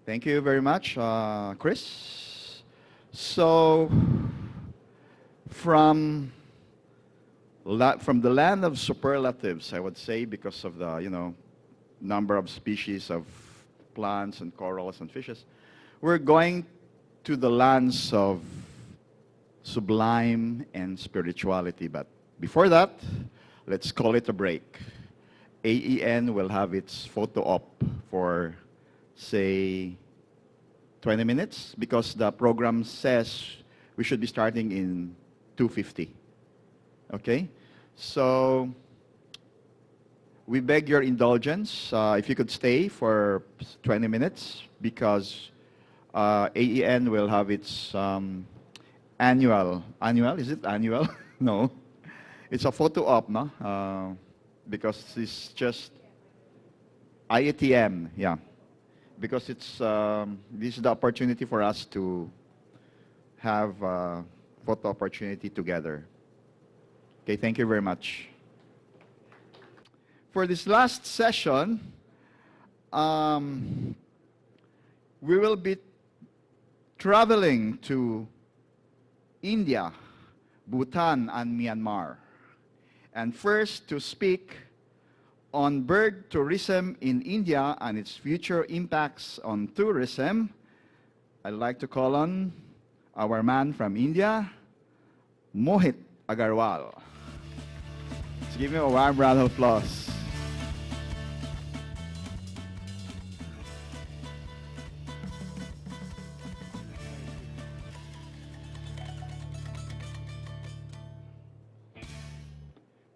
Thank you very much, Chris. So, from from the land of superlatives, I would say, because of the number of species of plants and corals and fishes, we're going to the lands of sublime and spirituality. But before that, let's call it a break. AEN will have its photo op for, say, 20 minutes because the program says we should be starting in 2:50. Okay? So we beg your indulgence if you could stay for 20 minutes because AEN will have its annual, is it annual? No. It's a photo op, no? Because it's just IETM, yeah. Because it's this is the opportunity for us to have photo opportunity together. Okay, thank you very much. For this last session, we will be traveling to India, Bhutan, and Myanmar. And first, to speak on bird tourism in India and its future impacts on tourism, I'd like to call on our man from India, Mohit Agarwal. Let's give him a warm round of applause.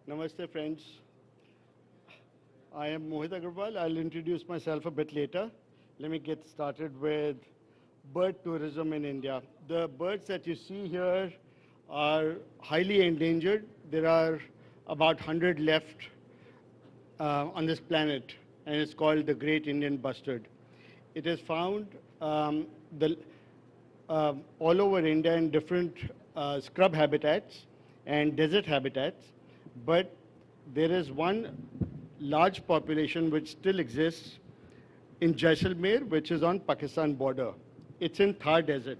Namaste, friends. I am Mohit Agarwal. I'll introduce myself a bit later. Let me get started with bird tourism in India. The birds that you see here are highly endangered. There are about 100 left on this planet, and it's called the Great Indian Bustard. It is found all over India in different scrub habitats and desert habitats, but there is one large population which still exists in Jaisalmer, which is on Pakistan border. It's in Thar Desert.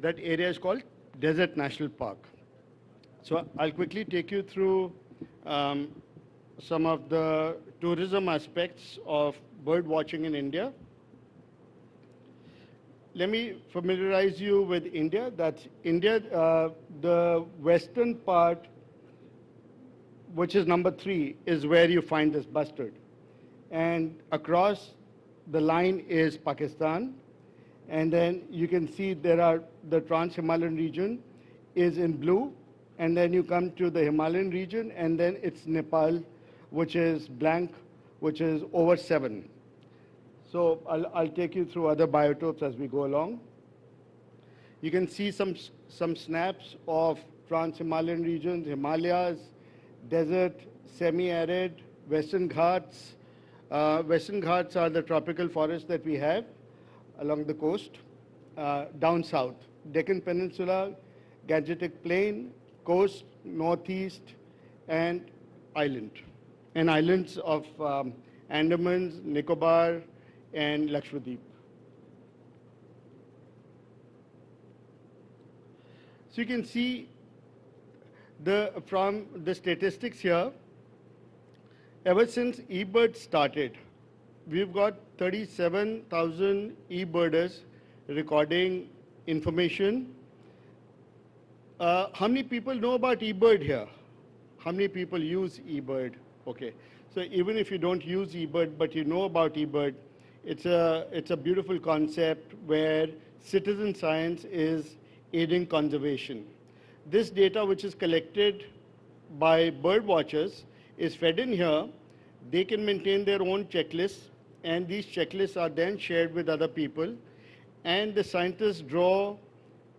That area is called Desert National Park. So I'll quickly take you through some of the tourism aspects of bird watching in India. Let me familiarize you with India. That's India, the western part, which is number 3, is where you find this bustard. And across the line is Pakistan. And then you can see there are the Trans-Himalayan region is in blue. And then you come to the Himalayan region, and then it's Nepal, which is blank, which is over 7. So I'll take you through other biotopes as we go along. You can see some snaps of Trans-Himalayan regions, Himalayas, desert, semi-arid, Western Ghats. Western Ghats are the tropical forests that we have along the coast, down south. Deccan Peninsula, Gangetic Plain, coast, northeast, and islands of Andamans, Nicobar, and Lakshadweep. So you can see from the statistics here, ever since eBird started, we've got 37,000 eBirders recording information. How many people know about eBird here? How many people use eBird? Okay, so even if you don't use eBird, but you know about eBird, it's a beautiful concept where citizen science is aiding conservation. This data, which is collected by bird watchers, is fed in here. They can maintain their own checklists, and these checklists are then shared with other people. And the scientists draw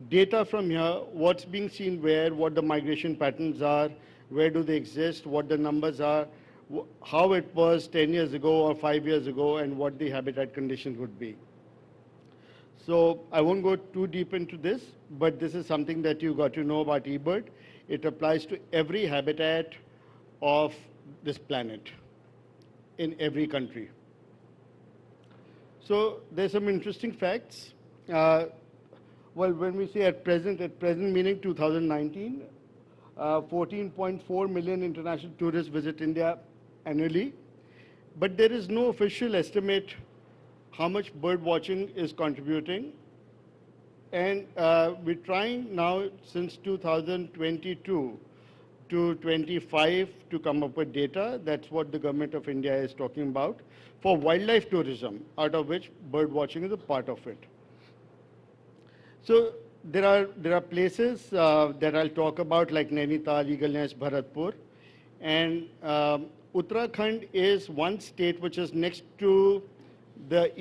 data from here, what's being seen where, what the migration patterns are, where do they exist, what the numbers are, how it was 10 years ago or 5 years ago, and what the habitat conditions would be. So I won't go too deep into this, but this is something that you got to know about eBird. It applies to every habitat of this planet in every country. So there's some interesting facts. Uh, well, when we say at present meaning 2019, 14.4 million international tourists visit India annually. But there is no official estimate how much bird watching is contributing. And we're trying now since 2022 to 25 to come up with data. That's what the government of India is talking about for wildlife tourism, out of which bird watching is a part of it. So there are places that I'll talk about like Nainital, Eagle Nest, Bharatpur. And Uttarakhand is one state which is next to the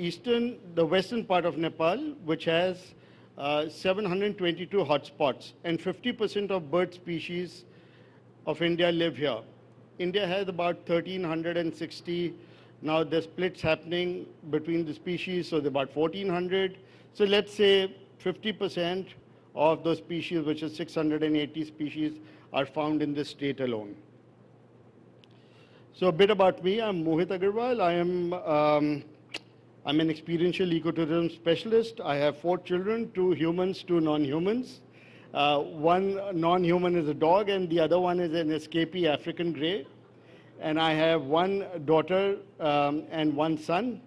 western part of Nepal, which has 722 hotspots, and 50% of bird species of India live here. India has about 1,360. Now the splits happening between the species, so about 1,400. So let's say 50% of those species, which is 680 species, are found in this state alone. So a bit about me, I'm Mohit Agarwal. I'm an experiential ecotourism specialist. I have 4 children, 2 humans, 2 non-humans. One non-human is a dog and the other one is an escapee African grey. And I have 1 daughter and 1 son.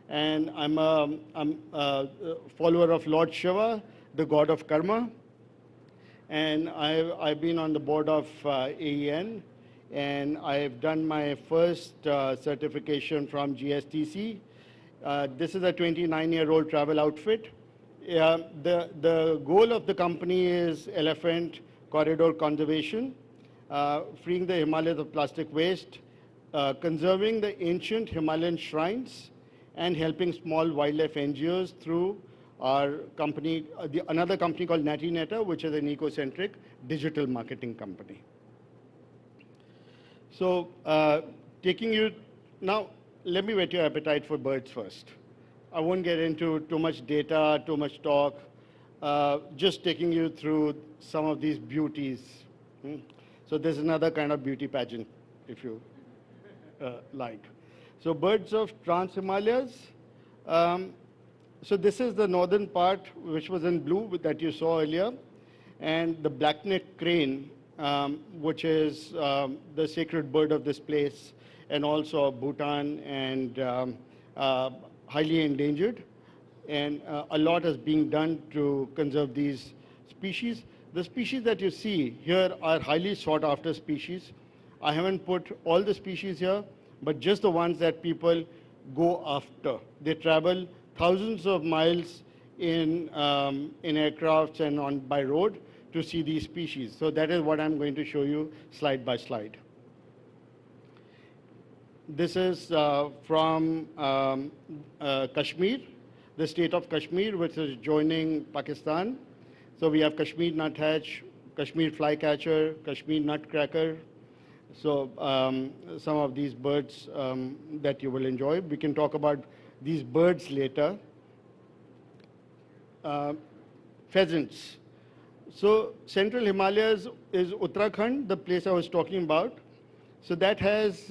And I'm a follower of Lord Shiva, the god of karma. And I've been on the board of AEN. And I've done my first certification from GSTC. This is a 29-year-old travel outfit. The goal of the company is elephant corridor conservation, freeing the Himalayas of plastic waste, conserving the ancient Himalayan shrines, and helping small wildlife NGOs through our company, another company called NatiNeta, which is an eco-centric digital marketing company. So taking you, now let me whet your appetite for birds first. I won't get into too much data, too much talk, just taking you through some of these beauties. So there's another kind of beauty pageant, if you like. So birds of Trans-Himalayas. So this is the northern part, which was in blue that you saw earlier. And the black-necked crane, which is the sacred bird of this place, and also of Bhutan, and highly endangered. And a lot is being done to conserve these species. The species that you see here are highly sought after species. I haven't put all the species here, but just the ones that people go after. They travel thousands of miles in aircrafts and by road to see these species. So that is what I'm going to show you slide by slide. This is from Kashmir, the state of Kashmir, which is joining Pakistan. So we have Kashmir nuthatch, Kashmir flycatcher, Kashmir nutcracker. So some of these birds that you will enjoy. We can talk about these birds later. Pheasants. So Central Himalayas is Uttarakhand, the place I was talking about. So that has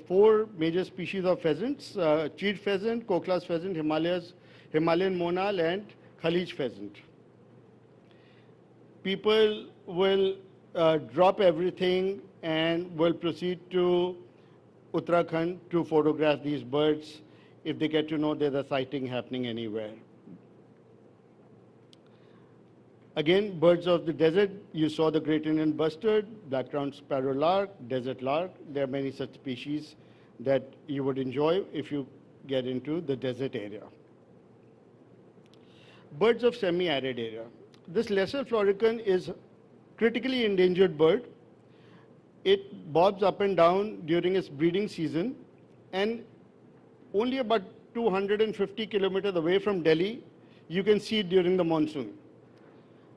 4 major species of pheasants: cheat pheasant, Koklas pheasant, Himalayan monal, and Khalij pheasant. People will drop everything and will proceed to Uttarakhand to photograph these birds if they get to know there's a sighting happening anywhere. Again, birds of the desert, you saw the great Indian bustard, black-crowned sparrow lark, desert lark. There are many such species that you would enjoy if you get into the desert area. Birds of semi-arid area. This lesser florican is critically endangered bird. It bobs up and down during its breeding season, and only about 250 kilometers away from Delhi, you can see it during the monsoon.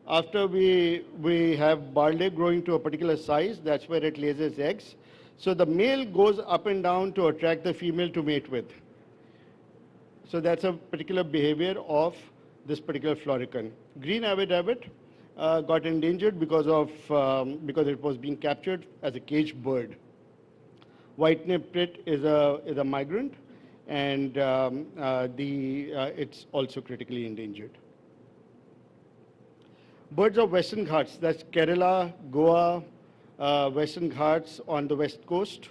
After we have barley growing to a particular size, that's where it lays its eggs. So the male goes up and down to attract the female to mate with. So that's a particular behavior of this particular florican. Green avid rabbit got endangered because it was being captured as a caged bird. White-naped tit is a migrant, and it's also critically endangered. Birds of Western Ghats, that's Kerala, Goa, Western Ghats on the west coast,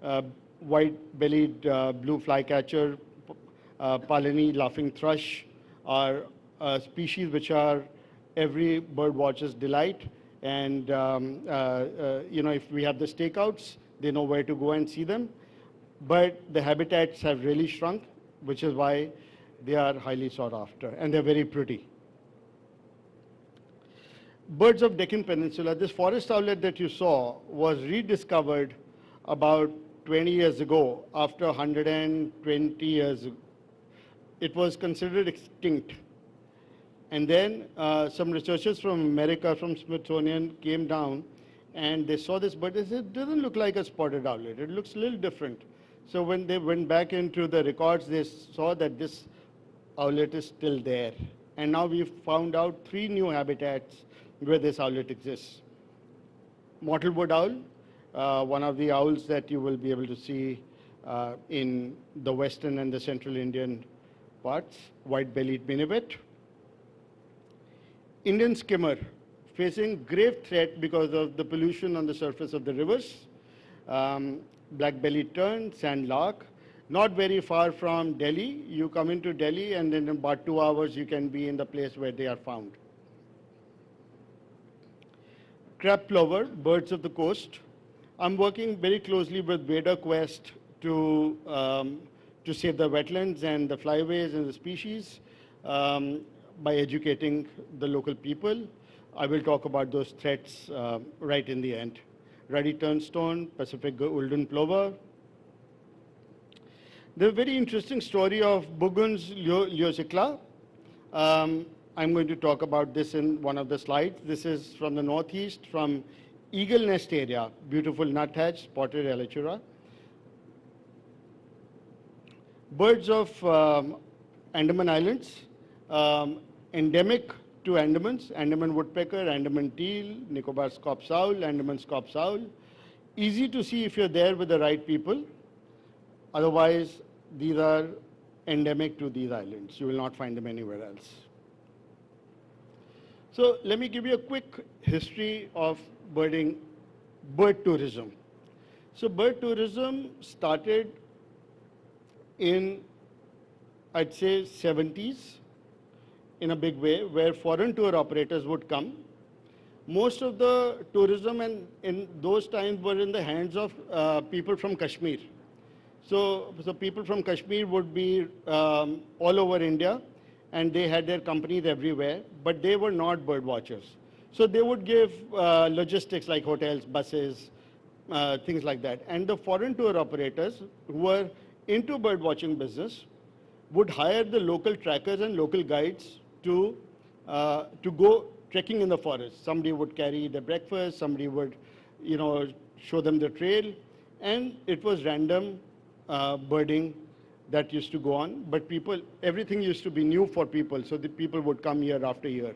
uh, white-bellied blue flycatcher, Palani laughing thrush are species which are every bird watcher's delight. And if we have the stakeouts, they know where to go and see them. But the habitats have really shrunk, which is why they are highly sought after, and they're very pretty. Birds of Deccan Peninsula, this forest owlet that you saw was rediscovered about 20 years ago, after 120 years. It was considered extinct. And then some researchers from America, from Smithsonian, came down and they saw this bird. They said, it doesn't look like a spotted owlet. It looks a little different. So when they went back into the records, they saw that this owlet is still there. And now we've found out 3 new habitats where this owlet exists. Mottled owl, one of the owls that you will be able to see in the western and the central Indian parts, white-bellied minivet. Indian skimmer, facing grave threat because of the pollution on the surface of the rivers. Black-bellied tern, sandlark, not very far from Delhi. You come into Delhi and in about 2 hours you can be in the place where they are found. Crab plover, birds of the coast. I'm working very closely with Veda Quest to save the wetlands and the flyways and the species by educating the local people. I will talk about those threats right in the end. Ruddy turnstone, Pacific golden plover. The very interesting story of Bugun's Leosicla. I'm going to talk about this in one of the slides. This is from the northeast, from Eagle Nest area, beautiful nuthatch, spotted helichura. Birds of Andaman Islands, endemic to Andamans, Andaman woodpecker, Andaman teal, Nicobar scops owl, Andaman scops owl. Easy to see if you're there with the right people. Otherwise, these are endemic to these islands. You will not find them anywhere else. So let me give you a quick history of bird tourism. So bird tourism started in, I'd say, 70s in a big way, where foreign tour operators would come. Most of the tourism in those times were in the hands of people from Kashmir. So people from Kashmir would be all over India, and they had their companies everywhere, but they were not bird watchers. So they would give logistics like hotels, buses, things like that. And the foreign tour operators who were into bird watching business would hire the local trackers and local guides to go trekking in the forest. Somebody would carry the breakfast, somebody would, show them the trail, and it was random birding that used to go on. But everything used to be new for people, so the people would come year after year.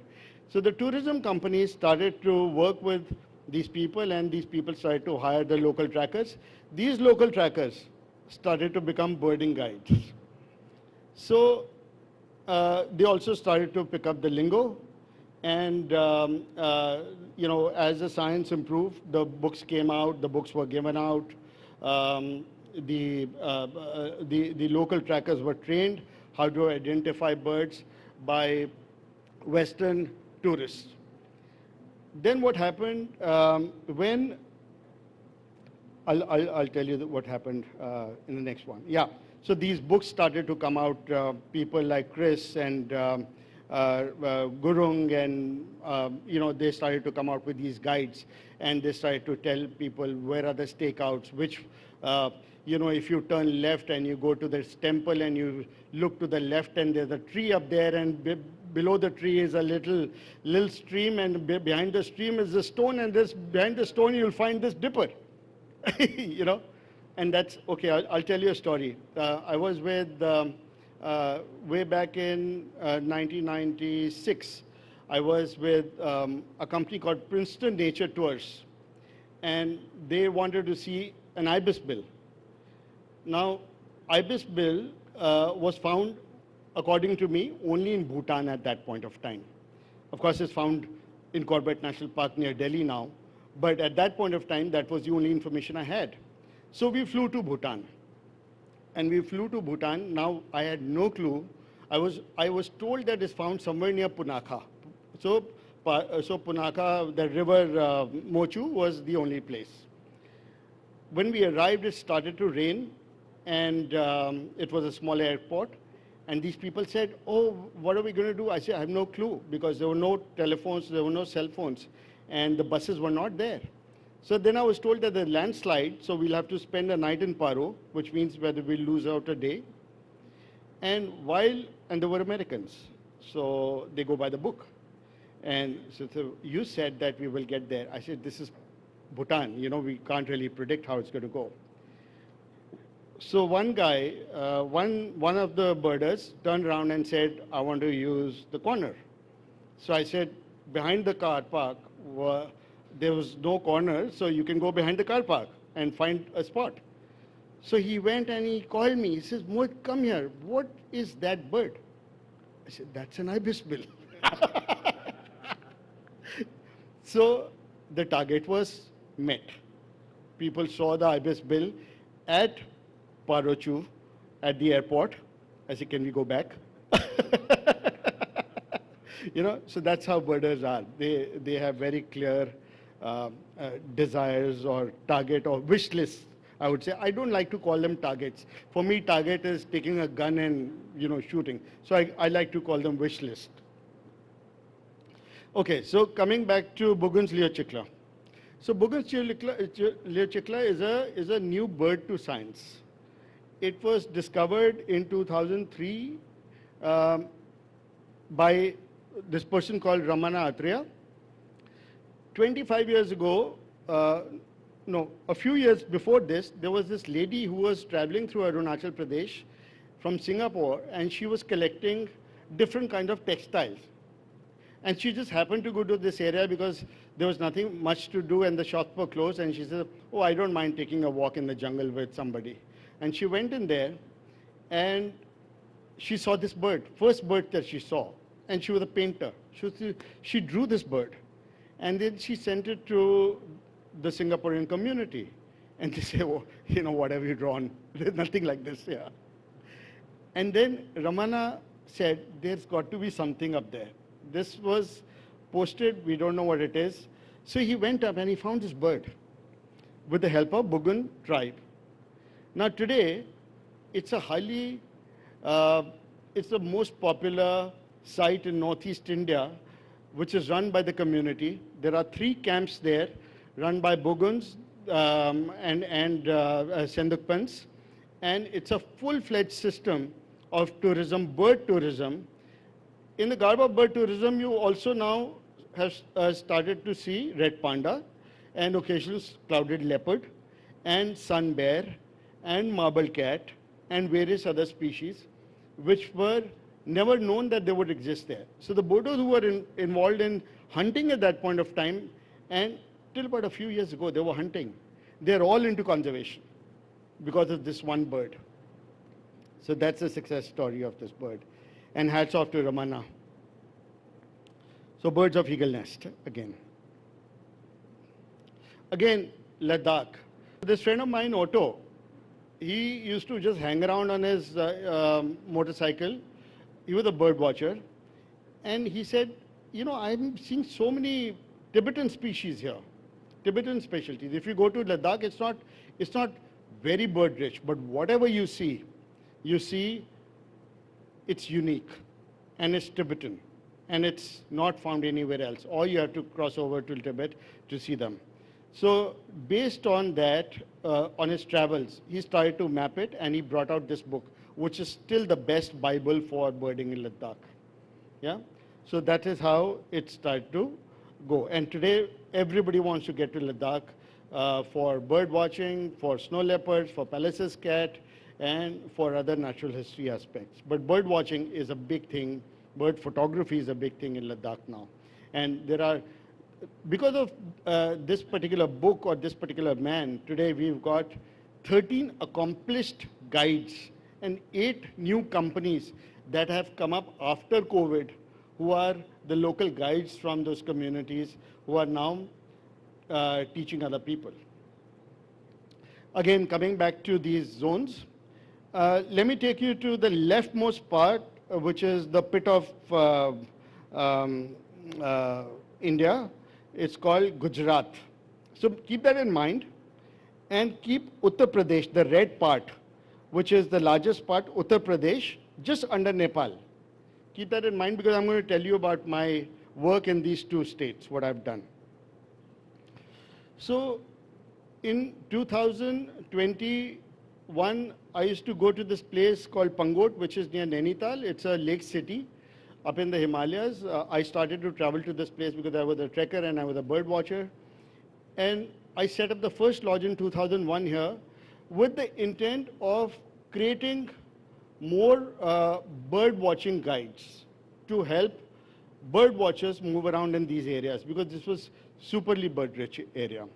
So the tourism companies started to work with these people, and these people started to hire the local trackers. These local trackers started to become birding guides. So they also started to pick up the lingo, and as the science improved, the books came out, the books were given out. The local trackers were trained how to identify birds by Western tourists. Then what happened when I'll tell you what happened in the next one. Yeah. So these books started to come out. People like Chris and Gurung, and they started to come out with these guides, and they started to tell people where are the stakeouts, which if you turn left and you go to this temple and you look to the left, and there's a tree up there, and below the tree is a little stream, and behind the stream is the stone, and behind the stone you'll find this dipper. And that's okay. I'll tell you a story. I was with way back in 1996. I was with a company called Princeton Nature Tours, and they wanted to see an ibis bill. Now, ibis bill was found, according to me, only in Bhutan at that point of time. Of course, it's found in Corbett National Park near Delhi now, but at that point of time, that was the only information I had. So we flew to Bhutan. And we flew to Bhutan. Now, I had no clue. I was told that it's found somewhere near Punakha. So Punakha, the river Mochu, was the only place. When we arrived, it started to rain, and it was a small airport. And these people said, oh, what are we going to do? I said, I have no clue, because there were no telephones, there were no cell phones, and the buses were not there. So then I was told that the landslide, so we'll have to spend a night in Paro, which means whether we'll lose out a day. And they were Americans, so they go by the book. And so you said that we will get there. I said, this is Bhutan, we can't really predict how it's going to go. So one guy, one of the birders turned around and said, I want to use the corner. So I said, behind the car park, there was no corner, so you can go behind the car park and find a spot. So he went and he called me. He says, Mohit, come here. What is that bird? I said, that's an ibis bill. So the target was met. People saw the ibis bill at Parochu at the airport. I said, can we go back? So that's how birders are. They have very clear desires or target or wish lists, I would say. I don't like to call them targets. For me, target is taking a gun and shooting. So I like to call them wish list. Okay, so coming back to Bugun's leochikla. So Bugun's leochikla is a new bird to science. It was discovered in 2003 by this person called Ramana Atreya. 25 years ago, a few years before this, there was this lady who was traveling through Arunachal Pradesh from Singapore, and she was collecting different kinds of textiles. And she just happened to go to this area because there was nothing much to do and the shops were closed, and she said, oh, I don't mind taking a walk in the jungle with somebody. And she went in there, and she saw this bird, first bird that she saw. And she was a painter. She drew this bird. And then she sent it to the Singaporean community. And they say, oh, what have you drawn? There's nothing like this here. And then Ramana said, there's got to be something up there. This was posted, we don't know what it is. So he went up and he found this bird with the help of Bugun tribe. Now today, it's it's the most popular site in Northeast India, which is run by the community. There are 3 camps there, run by Buguns and Sendukpans. And it's a full-fledged system of tourism, bird tourism. In the garb of bird tourism, you also now have started to see red panda and occasional clouded leopard and sun bear and marble cat and various other species, which were never known that they would exist there. So the Bodos who were involved in hunting at that point of time, and till about a few years ago, they were hunting. They're all into conservation because of this one bird. So that's the success story of this bird. And hats off to Ramana. So birds of eagle nest, again. Again, Ladakh. This friend of mine, Otto, he used to just hang around on his motorcycle. He was a bird watcher. And he said, I'm seeing so many Tibetan species here, Tibetan specialties. If you go to Ladakh, it's not very bird rich, but whatever you see it's unique and it's Tibetan and it's not found anywhere else, or you have to cross over to Tibet to see them. So based on that, on his travels, he started to map it and he brought out this book, which is still the best Bible for birding in Ladakh. Yeah? So that is how it started to go. And today, everybody wants to get to Ladakh for bird watching, for snow leopards, for Pallas's cat, and for other natural history aspects. But bird watching is a big thing. Bird photography is a big thing in Ladakh now. And there are, because of this particular book or this particular man, today we've got 13 accomplished guides and 8 new companies that have come up after COVID, who are the local guides from those communities who are now teaching other people. Again, coming back to these zones, let me take you to the leftmost part, which is the pit of India. It's called Gujarat. So keep that in mind, and keep Uttar Pradesh, the red part, which is the largest part, Uttar Pradesh, just under Nepal. Keep that in mind because I'm going to tell you about my work in these two states, what I've done. So in 2021, I used to go to this place called Pangot, which is near Nainital. It's a lake city up in the Himalayas. I started to travel to this place because I was a trekker and I was a bird watcher. And I set up the first lodge in 2001 here with the intent of creating more bird watching guides to help bird watchers move around in these areas because this was superly bird rich area.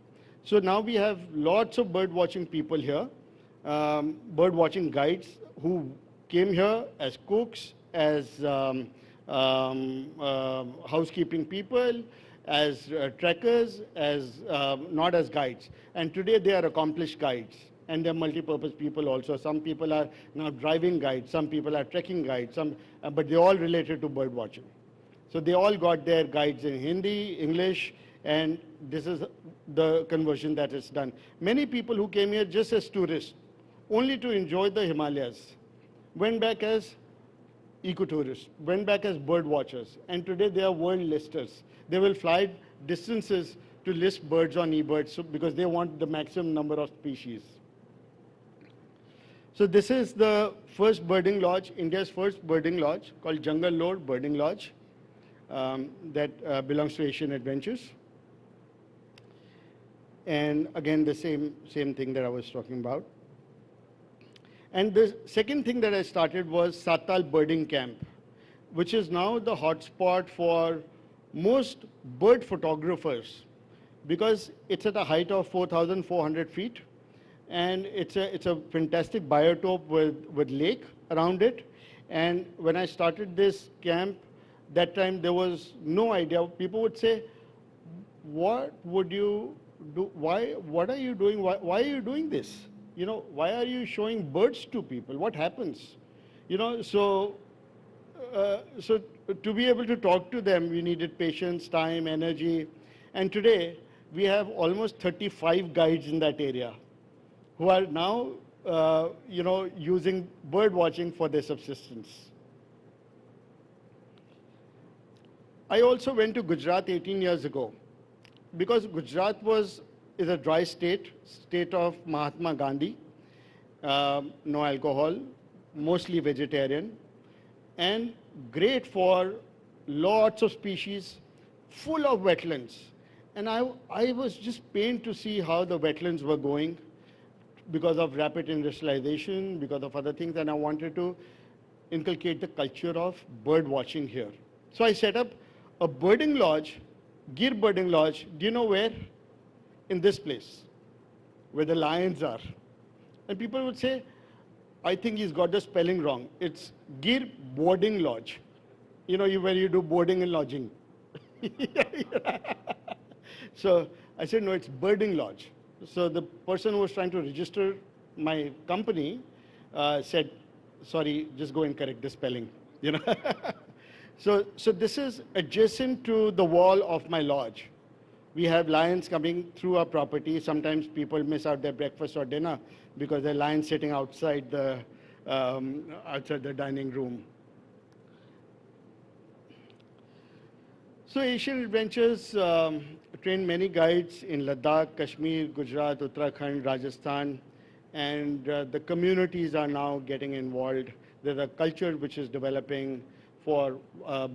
So now we have lots of bird watching people here, bird watching guides who came here as cooks, as housekeeping people, as trekkers, as not as guides. And today they are accomplished guides. And they're multi-purpose people also. Some people are now driving guides, some people are trekking guides, but they're all related to bird watching. So they all got their guides in Hindi, English, and this is the conversion that is done. Many people who came here just as tourists, only to enjoy the Himalayas, went back as ecotourists, went back as bird watchers, and today they are world listers. They will fly distances to list birds on eBirds because they want the maximum number of species. So this is the first birding lodge, India's first birding lodge called Jungle Lord Birding Lodge that belongs to Asian Adventures. And again, the same thing that I was talking about. And the second thing that I started was Satal Birding Camp, which is now the hotspot for most bird photographers because it's at a height of 4,400 feet. And it's a fantastic biotope with lake around it. And when I started this camp, that time there was no idea. People would say, what would you do? What are you doing? Why are you doing this? You know, why are you showing birds to people? What happens? You know, so to be able to talk to them, we needed patience, time, energy. And today, we have almost 35 guides in that area who are now, using bird watching for their subsistence. I also went to Gujarat 18 years ago because Gujarat is a dry state of Mahatma Gandhi, no alcohol, mostly vegetarian, and great for lots of species, full of wetlands. And I was just pained to see how the wetlands were going because of rapid industrialization, because of other things, and I wanted to inculcate the culture of bird watching here. So I set up a birding lodge, Gir Birding Lodge. Do you know where? In this place, where the lions are. And people would say, I think he's got the spelling wrong. It's Gir Boarding Lodge. You know, where you do boarding and lodging. So I said, no, it's Birding Lodge. So the person who was trying to register my company said, sorry, just go and correct the spelling. You know. So this is adjacent to the wall of my lodge. We have lions coming through our property. Sometimes people miss out their breakfast or dinner because there are lions sitting outside the dining room. So Asian Adventures trained many guides in Ladakh, Kashmir, Gujarat, Uttarakhand, Rajasthan, and the communities are now getting involved. There's a culture which is developing for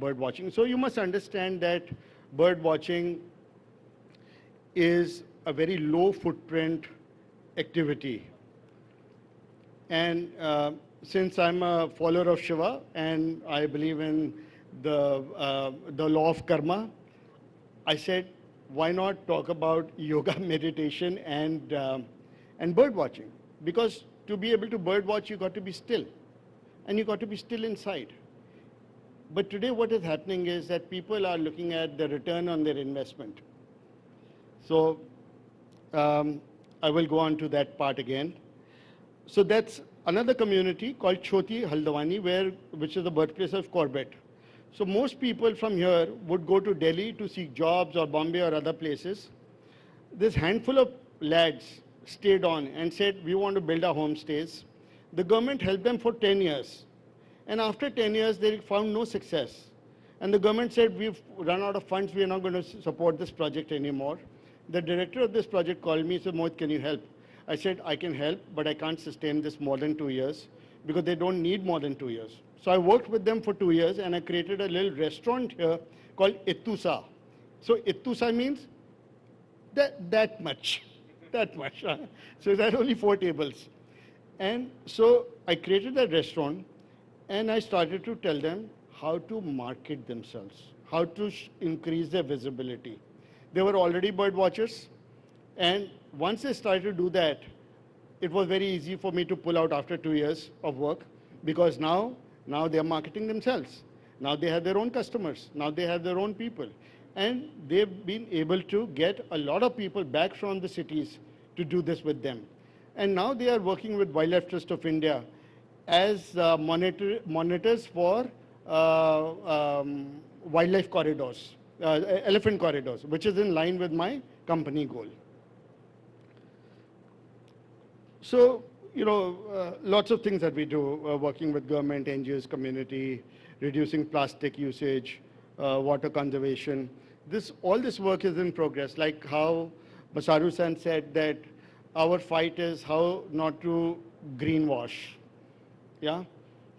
bird watching. So you must understand that bird watching is a very low footprint activity. And since I'm a follower of Shiva and I believe in the law of karma, I said, why not talk about yoga, meditation, and bird watching? Because to be able to bird watch, you got to be still. and you got to be still inside. But today what is happening is that people are looking at the return on their investment. So I will go on to that part again. So that's another community called Choti Haldwani, which is the birthplace of Corbett. So most people from here would go to Delhi to seek jobs or Bombay or other places. This handful of lads stayed on and said, we want to build our homestays. The government helped them for 10 years. And after 10 years, they found no success. And the government said, we've run out of funds, we are not going to support this project anymore. The director of this project called me and said, Mohit, can you help? I said, I can help, but I can't sustain this more than 2 years because they don't need more than 2 years. So I worked with them for 2 years and I created a little restaurant here called Ittusa. So Ittusa means that much, that much. So it had only 4 tables. And so I created that restaurant and I started to tell them how to market themselves, how to increase their visibility. They were already bird watchers, and once they started to do that, it was very easy for me to pull out after 2 years of work because now they are marketing themselves. Now they have their own customers. Now they have their own people. And they've been able to get a lot of people back from the cities to do this with them. And now they are working with Wildlife Trust of India as monitors for wildlife corridors, elephant corridors, which is in line with my company goal. So, lots of things that we do, working with government, NGOs, community, reducing plastic usage, water conservation. All this work is in progress, like how Basaru-san said that our fight is how not to greenwash. Yeah?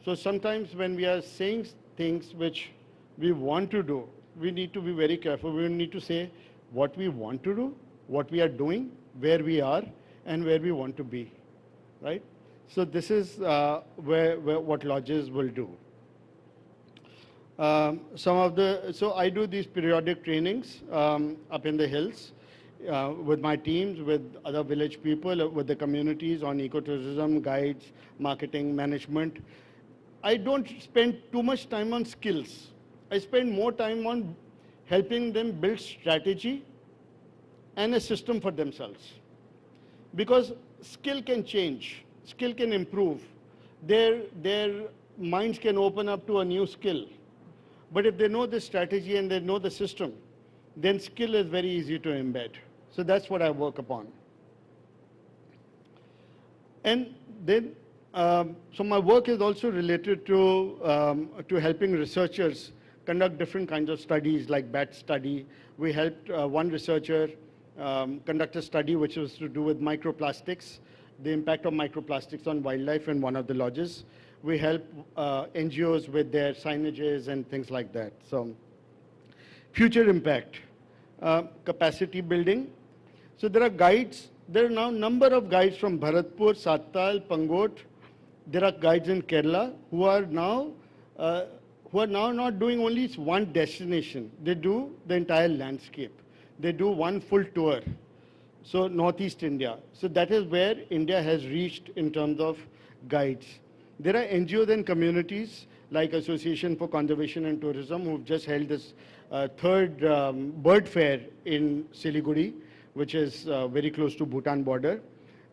So sometimes when we are saying things which we want to do, we need to be very careful. We need to say what we want to do, what we are doing, where we are, and where we want to be, right? So this is what lodges will do. So I do these periodic trainings up in the hills with my teams, with other village people, with the communities on ecotourism, guides, marketing, management. I don't spend too much time on skills. I spend more time on helping them build strategy and a system for themselves. Because skill can change, skill can improve. Their minds can open up to a new skill. But if they know the strategy and they know the system, then skill is very easy to embed. So that's what I work upon. And then, so my work is also related to helping researchers conduct different kinds of studies, like bat study. We helped one researcher conduct a study which was to do with microplastics, the impact of microplastics on wildlife in one of the lodges. We help NGOs with their signages and things like that. So, future impact, capacity building. So there are guides. There are now a number of guides from Bharatpur, Sattal, Pangot. There are guides in Kerala who are now not doing only one destination. They do the entire landscape. They do one full tour. So Northeast India. So that is where India has reached in terms of guides. There are NGOs and communities like Association for Conservation and Tourism who've just held this third bird fair in Siliguri, which is very close to Bhutan border.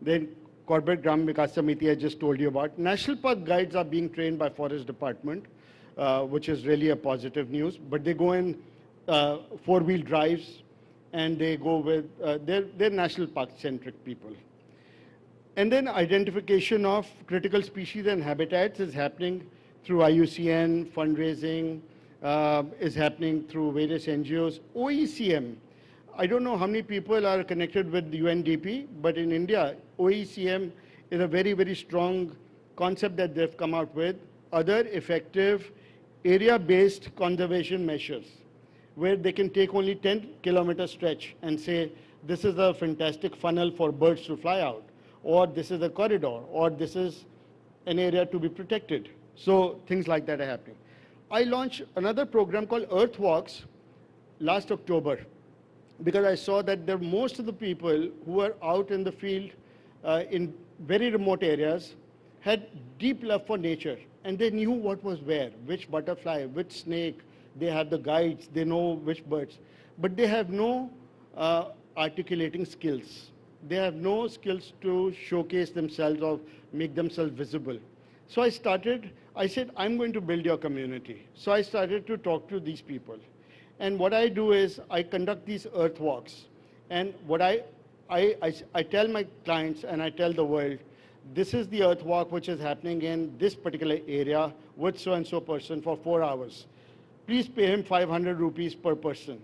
Then Corbett Gram Vikas Samiti I just told you about. National park guides are being trained by Forest Department, which is really a positive news. But they go in four-wheel drives and they go with, they're national park centric people. And then identification of critical species and habitats is happening through IUCN, fundraising, is happening through various NGOs. OECM, I don't know how many people are connected with UNDP, but in India, OECM is a very, very strong concept that they've come out with, other effective area-based conservation measures, where they can take only 10-kilometer stretch and say, this is a fantastic funnel for birds to fly out, or this is a corridor, or this is an area to be protected. So things like that are happening. I launched another program called Earth Walks last October, because I saw that most of the people who are out in the field in very remote areas had deep love for nature. and they knew what was where, which butterfly, which snake. They have the guides, they know which birds, but they have no articulating skills. They have no skills to showcase themselves or make themselves visible. So I said, I'm going to build your community. So I started to talk to these people. And what I do is I conduct these earth walks. And what I tell my clients and I tell the world, this is the earth walk which is happening in this particular area with so-and-so person for 4 hours. Please pay him 500 rupees per person.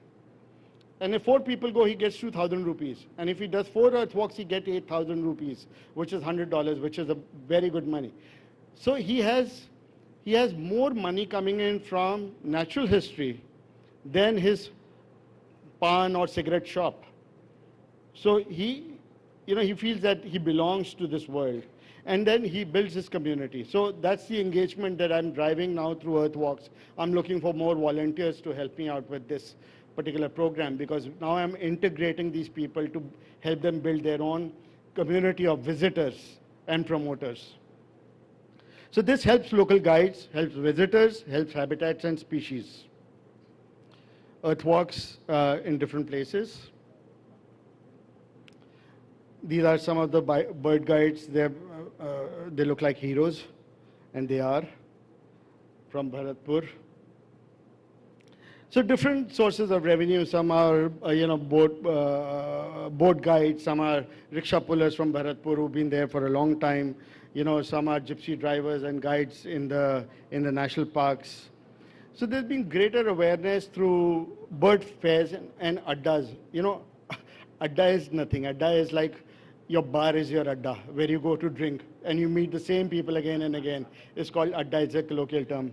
And if 4 people go, he gets 2,000 rupees. And if he does 4 earth walks, he gets 8,000 rupees, which is $100, which is a very good money. So he has more money coming in from natural history than his pan or cigarette shop. So he feels that he belongs to this world. And then he builds his community. So that's the engagement that I'm driving now through Earth Walks. I'm looking for more volunteers to help me out with this particular program, because now I'm integrating these people to help them build their own community of visitors and promoters. So this helps local guides, helps visitors, helps habitats and species. Earth Walks in different places. These are some of the bird guides. They look like heroes, and they are from Bharatpur. So different sources of revenue. Some are boat guides. Some are rickshaw pullers from Bharatpur who've been there for a long time. Some are gypsy drivers and guides in the national parks. So there's been greater awareness through bird fairs and addas. Adda is nothing. Adda is like your bar is your adda, where you go to drink and you meet the same people again and again. It's called adda, it's a colloquial term.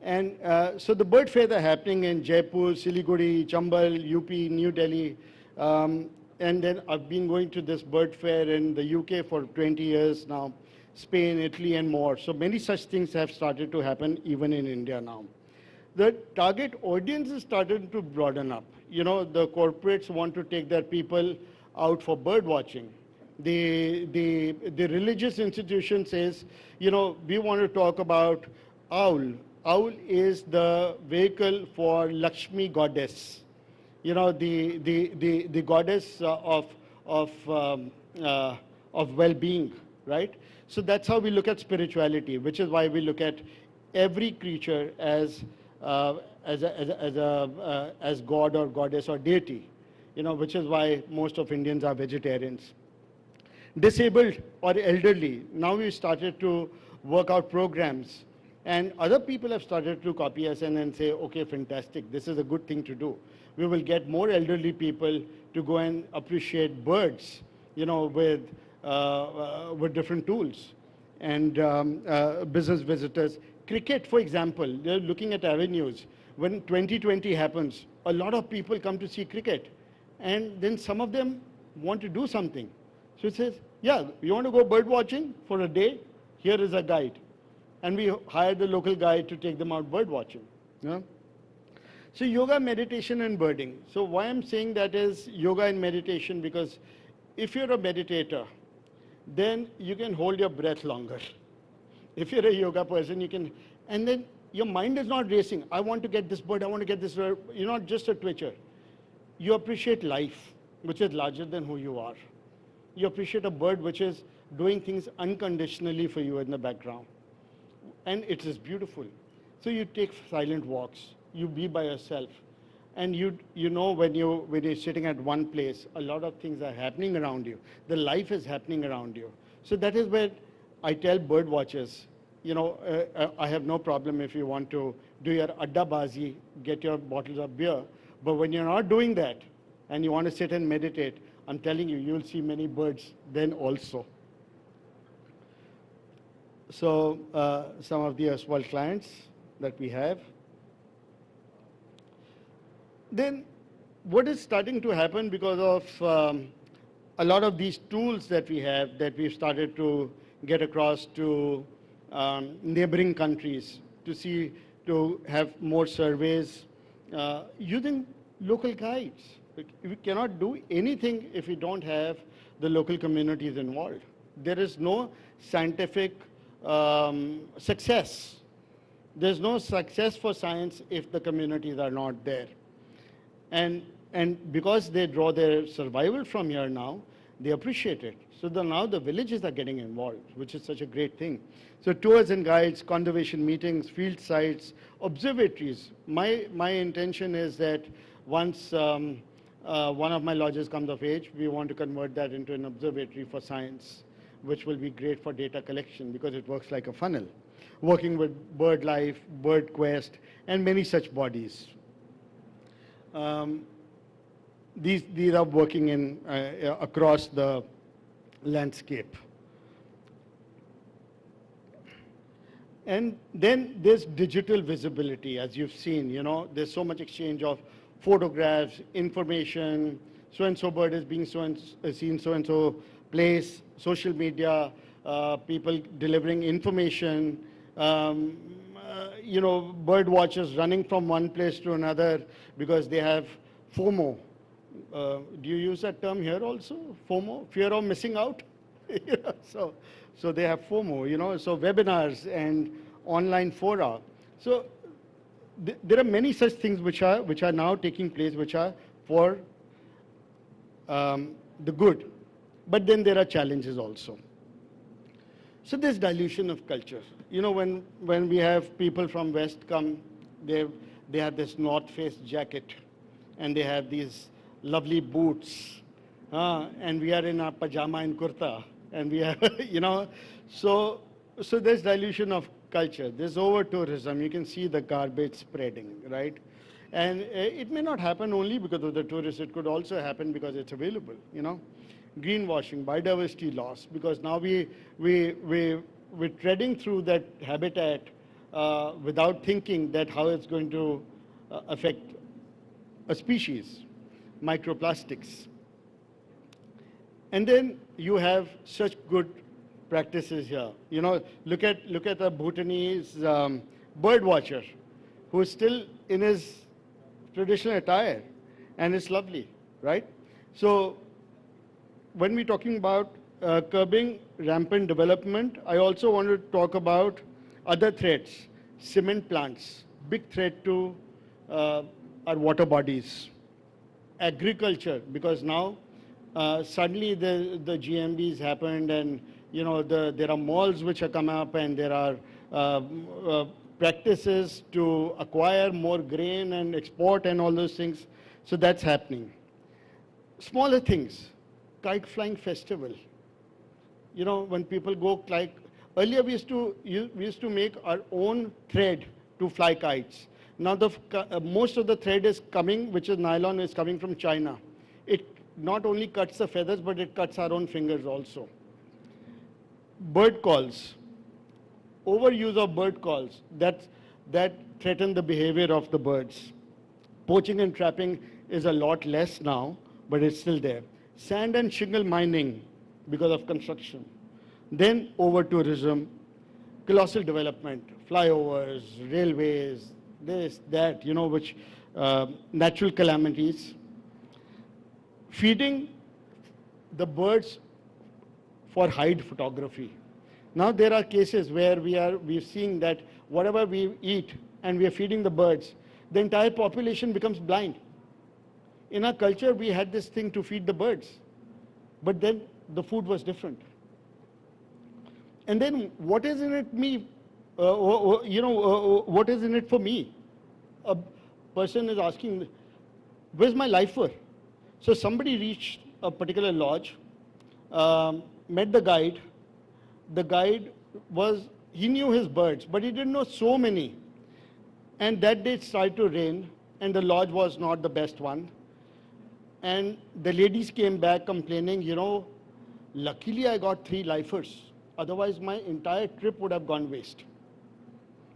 And so the bird fairs are happening in Jaipur, Siliguri, Chambal, UP, New Delhi. And then I've been going to this bird fair in the UK for 20 years now, Spain, Italy, and more. So many such things have started to happen even in India now. The target audience is starting to broaden up. The corporates want to take their people out for bird watching. The religious institution says, we want to talk about owl. Owl is the vehicle for Lakshmi goddess. The goddess of well-being, right? So that's how we look at spirituality, which is why we look at every creature as God or goddess or deity, which is why most of Indians are vegetarians. Disabled or elderly, now we started to work out programs, and other people have started to copy us and then say, okay, fantastic, this is a good thing to do. We will get more elderly people to go and appreciate birds, with different tools. And business visitors. Cricket, for example, they're looking at avenues. When 2020 happens, a lot of people come to see cricket. And then some of them want to do something. So it says, yeah, you want to go bird watching for a day? Here is a guide. And we hired the local guide to take them out bird watching. Yeah? So yoga, meditation, and birding. So why I'm saying that is yoga and meditation, because if you're a meditator, then you can hold your breath longer. If you're a yoga person, you can, and then your mind is not racing. I want to get this bird, I want to get this bird. You're not just a twitcher. You appreciate life, which is larger than who you are. You appreciate a bird which is doing things unconditionally for you in the background. And it is beautiful. So you take silent walks, you be by yourself. And when you're sitting at one place, a lot of things are happening around you. The life is happening around you. So that is where I tell bird watchers, I have no problem if you want to do your adda bazi, get your bottles of beer. But when you're not doing that and you want to sit and meditate, I'm telling you, you'll see many birds then also. So some of the erstwhile clients that we have. Then what is starting to happen because of a lot of these tools that we have, that we've started to get across to neighboring countries to have more surveys using local guides. We cannot do anything if we don't have the local communities involved. There is no scientific success There's no success for science if the communities are not there. And because they draw their survival from here now, they appreciate it. So now the villages are getting involved, which is such a great thing. So tours and guides, conservation meetings, field sites, observatories. My intention is that once one of my lodges comes of age, we want to convert that into an observatory for science, which will be great for data collection because it works like a funnel, working with BirdLife, BirdQuest, and many such bodies. These are working in across the landscape. And then there's digital visibility, as you've seen. There's so much exchange of photographs, information. So-and-so bird is being seen so-and-so place, social media, people delivering information. Bird watchers running from one place to another because they have FOMO. Do you use that term here also? FOMO, fear of missing out. So they have FOMO. So webinars and online fora. So there are many such things which are now taking place, which are for the good. But then there are challenges also. So there's dilution of culture. When we have people from West come, they have this North Face jacket, and they have these lovely boots, and we are in our pajama and kurta, and we have, so there's dilution of culture. There's over-tourism. You can see the garbage spreading, right? And it may not happen only because of the tourists. It could also happen because it's available, Greenwashing, biodiversity loss, because now we're treading through that habitat without thinking that how it's going to affect a species, microplastics. And then you have such good practices here. Look at a Bhutanese bird watcher who is still in his traditional attire, and it's lovely, right? So when we're talking about curbing rampant development, I also want to talk about other threats. Cement plants, big threat to our water bodies. Agriculture, because now suddenly the GMBs happened, and there are malls which are come up, and there are practices to acquire more grain and export and all those things. So that's happening. Smaller things, kite flying festival. When people go earlier we used to make our own thread to fly kites. Now most of the thread is coming, which is nylon, is coming from China. It not only cuts the feathers, but it cuts our own fingers also. Bird calls, overuse of bird calls, that threaten the behavior of the birds. Poaching and trapping is a lot less now, but it's still there. Sand and shingle mining because of construction. Then over-tourism, colossal development, flyovers, railways, this, that, which natural calamities. Feeding the birds for hide photography. Now there are cases where we're seeing that whatever we eat and we are feeding the birds, the entire population becomes blind. In our culture, we had this thing to feed the birds, but then the food was different. And then what is in it what is in it for me? A person is asking, where's my lifer? So somebody reached a particular lodge, met the guide. The guide he knew his birds, but he didn't know so many. And that day it started to rain, and the lodge was not the best one. And the ladies came back complaining, luckily I got 3 lifers. Otherwise, my entire trip would have gone waste.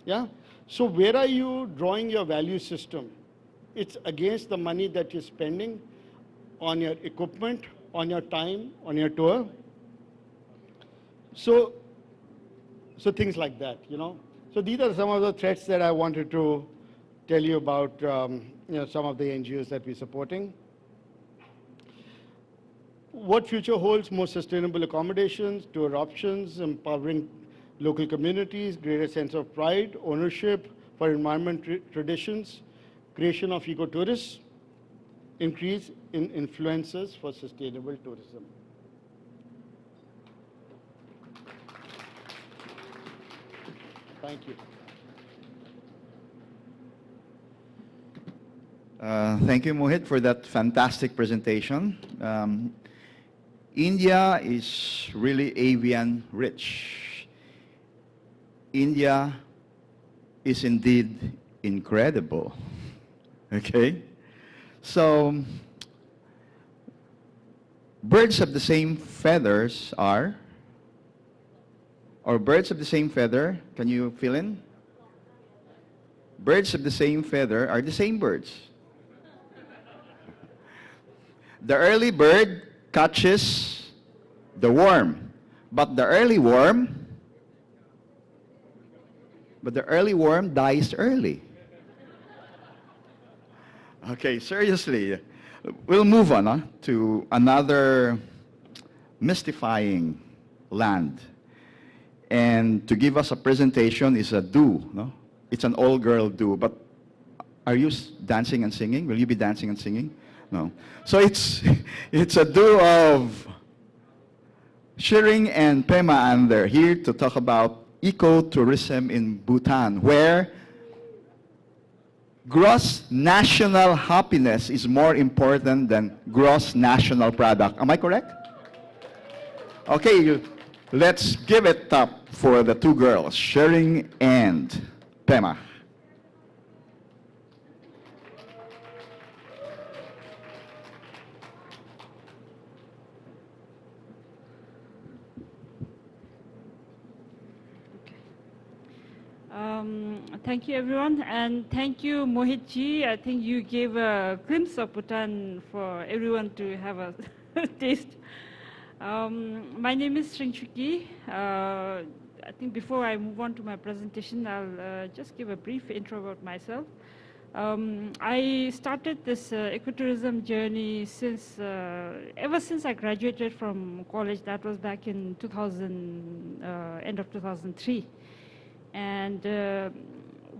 Yeah? So where are you drawing your value system? It's against the money that you're spending on your equipment, on your time, on your tour. So things like that, So these are some of the threats that I wanted to tell you about, some of the NGOs that we're supporting. What future holds? More sustainable accommodations, tour options, empowering local communities, greater sense of pride, ownership for environment traditions, creation of ecotourists, increase in influencers for sustainable tourism. Thank you. Thank you, Mohit, for that fantastic presentation. India is really avian rich. India is indeed incredible. Okay? So, birds of the same feathers are, or birds of the same feather, can you fill in? Birds of the same feather are the same birds. The early bird catches the worm, but the early worm dies early. Okay, seriously. We'll move on to another mystifying land. And to give us a presentation is a do. No? It's an all-girl do. But are you dancing and singing? Will you be dancing and singing? No. So it's a duo of Shiring and Pema, and they're here to talk about ecotourism in Bhutan, where gross national happiness is more important than gross national product. Am I correct? Okay, let's give it up for the two girls, Shiring and Pema. Thank you, everyone, and thank you, Mohit ji. I think you gave a glimpse of Bhutan for everyone to have a taste. My name is Sringchuki. I think before I move on to my presentation, I'll just give a brief intro about myself. I started this ecotourism journey since ever since I graduated from college. That was back in 2000, end of 2003. And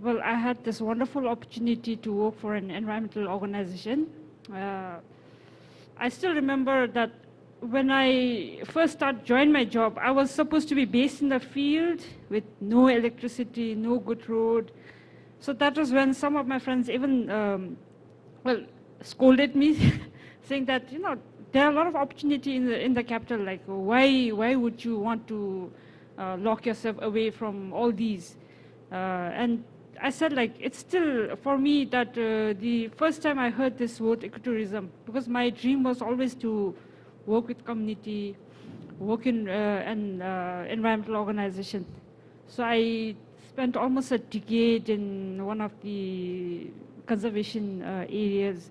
well, I had this wonderful opportunity to work for an environmental organization. I still remember that when I first joined my job, I was supposed to be based in the field with no electricity, no good road. So that was when some of my friends even, well, scolded me, saying that, you know, there are a lot of opportunity in the capital. Like, why would you want to lock yourself away from all these? And I said, like, it's still, for me, that the first time I heard this word ecotourism, because my dream was always to work with community, work in an environmental organization. So I spent almost a decade in one of the conservation areas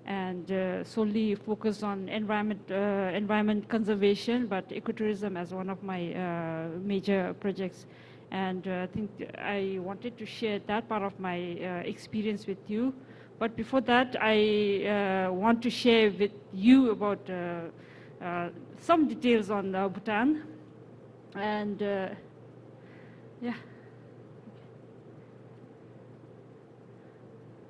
and solely focused on environment conservation, but ecotourism as one of my major projects. And I think I wanted to share that part of my experience with you. But before that, I want to share with you about some details on Bhutan. And yeah.